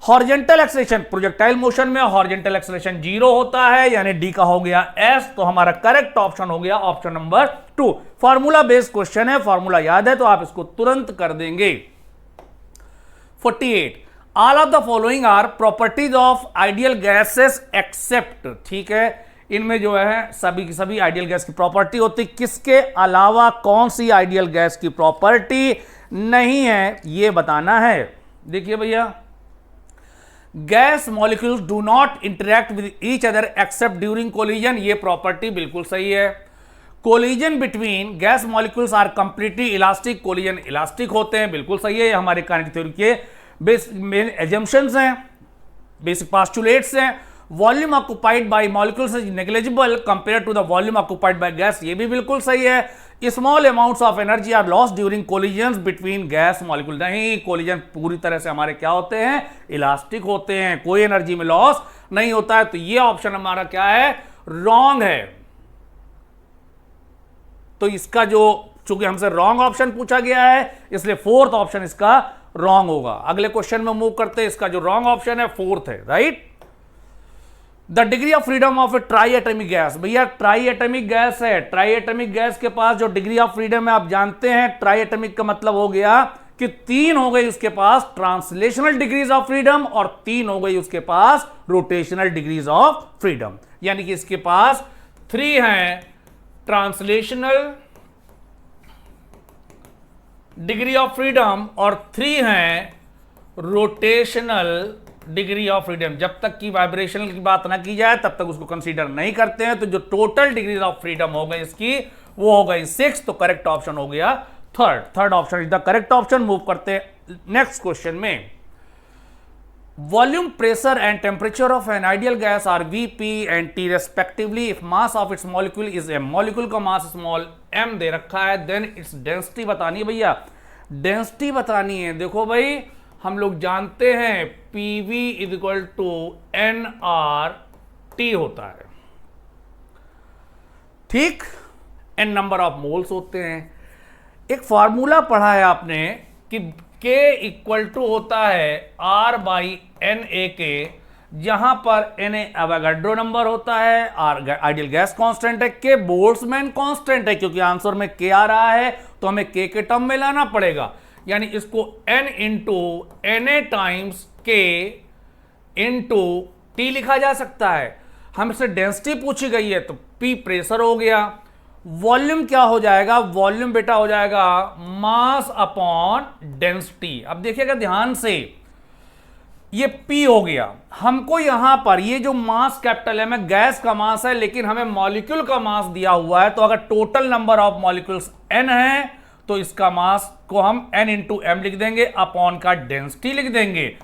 हॉरिजेंटल एक्सेलेरेशन, प्रोजेक्टाइल मोशन में हॉरिजेंटल एक्सेलेरेशन 0 होता है, यानी डी का हो गया S, तो हमारा करेक्ट ऑप्शन हो गया option number 2। Formula based question है, फार्मूला याद है तो आप इसको तुरंत कर देंगे। 48, all of the following are properties of ideal gases except, ठीक है इनमें जो है सभी की सभी आइडियल गैस की प्रॉपर्टी होती, किसके अलावा कौन सी आइडियल गैस की प्रॉपर्टी नहीं है ये बताना है। देखिए भैया, gas molecules do not interact with each other except during collision, ये प्रॉपर्टी बिल्कुल सही है। Collision between gas molecules are completely elastic, collision elastic होते हैं, बिल्कुल सही है। ये हमारे काइनेटिक थ्योरी के मेन एजम्पशंस हैं, बेसिक पास्टुलेट्स हैं। Volume occupied by molecules is negligible compare to the volume occupied by gas, ये भी बिल्कुल सही है। Small amounts of energy are lost during collisions between gas molecule, नहीं कोलिजन पूरी तरह से हमारे क्या होते हैं, इलास्टिक होते हैं, कोई एनर्जी में लॉस नहीं होता है। तो ये ऑप्शन हमारा क्या है, रॉन्ग है। तो इसका जो चूंकि हमसे रॉन्ग ऑप्शन पूछा गया है इसलिए फोर्थ ऑप्शन इसका रॉन्ग होगा। अगले क्वेश्चन में मूव करते हैं, इसका जो रॉन्ग ऑप्शन है फोर्थ है, right. The degree of freedom of A try atomic gas, भैया ट्राई एटमिक गैस है, ट्राई एटमिक गैस के पास जो डिग्री ऑफ फ्रीडम है आप जानते हैं, ट्राई एटमिक का मतलब हो गया कि 3 हो गई उसके पास ट्रांसलेशनल डिग्रीज ऑफ फ्रीडम और 3 हो गई उसके पास रोटेशनल डिग्रीज ऑफ फ्रीडम। यानी कि इसके पास 3 हैं ट्रांसलेशनल डिग्री ऑफ फ्रीडम और 3 हैं रोटेशनल डिग्री ऑफ फ्रीडम। जब तक की वाइब्रेशनल की बात ना की जाए तब तक उसको कंसीडर नहीं करते हैं। तो जो टोटल डिग्रीज ऑफ फ्रीडम हो गई इसकी वो हो गई 6। तो करेक्ट ऑप्शन हो गया third option is the correct option. Move करते हैं नेक्स्ट क्वेश्चन में। Volume, pressure and temperature of an ideal gas are Vp and T respectively if mass of its molecule is m। Molecule का mass small m दे रखा है, then its density बतानी है भैया। Density बतानी है। देखो भाई हम लोग जानते हैं PV is equal to nRT होता है, ठीक। n नंबर ऑफ मोल्स होते हैं। एक फॉर्मूला पढ़ा है आपने कि K इक्वल टू होता है R बाई NA, जहां पर Na एवोगाड्रो नंबर होता है, R आइडियल गैस कांस्टेंट है, K बोल्ट्जमैन कांस्टेंट है। क्योंकि आंसर में K आ रहा है तो हमें K के टर्म में लाना पड़ेगा, यानी इसको N into Na times K into T लिखा जा सकता है। हमसे डेंसिटी पूछी गई है तो P प्रेशर हो गया। वॉल्यूम क्या हो जाएगा? वॉल्यूम बेटा हो जाएगा मास अपॉन डेंसिटी। अब देखिएगा ध्यान से, ये P हो गया। हमको यहां पर ये जो मास कैपिटल M है गैस का मास है, लेकिन हमें मॉलिक्यूल का मास दिया हुआ है। तो अगर total number of molecules N है तो इसका मास को हम N इंटू M लिख देंगे, अपॉन का डेंसिटी लिख देंगे।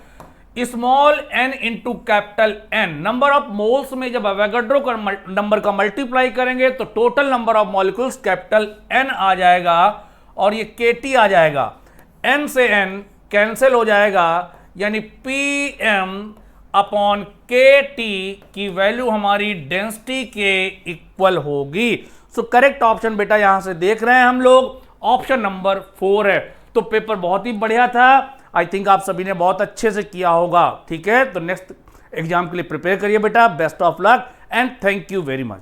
Small n into capital N number of moles में जब एवोगाड्रो का नंबर का मल्टीप्लाई करेंगे तो total number of molecules capital N आ जाएगा और ये KT आ जाएगा। N से N कैंसिल हो जाएगा, यानी PM अपॉन KT की वैल्यू हमारी डेंसिटी के इक्वल होगी। सो करेक्ट ऑप्शन बेटा यहां से देख रहे हैं हम लोग, ऑप्शन नंबर 4 है। तो पेपर बहुत ही बढ़िया था। आई थिंक आप सभी ने बहुत अच्छे से किया होगा, ठीक है। तो नेक्स्ट एग्जाम के लिए प्रिपेयर करिए बेटा। Best of luck and thank you very much.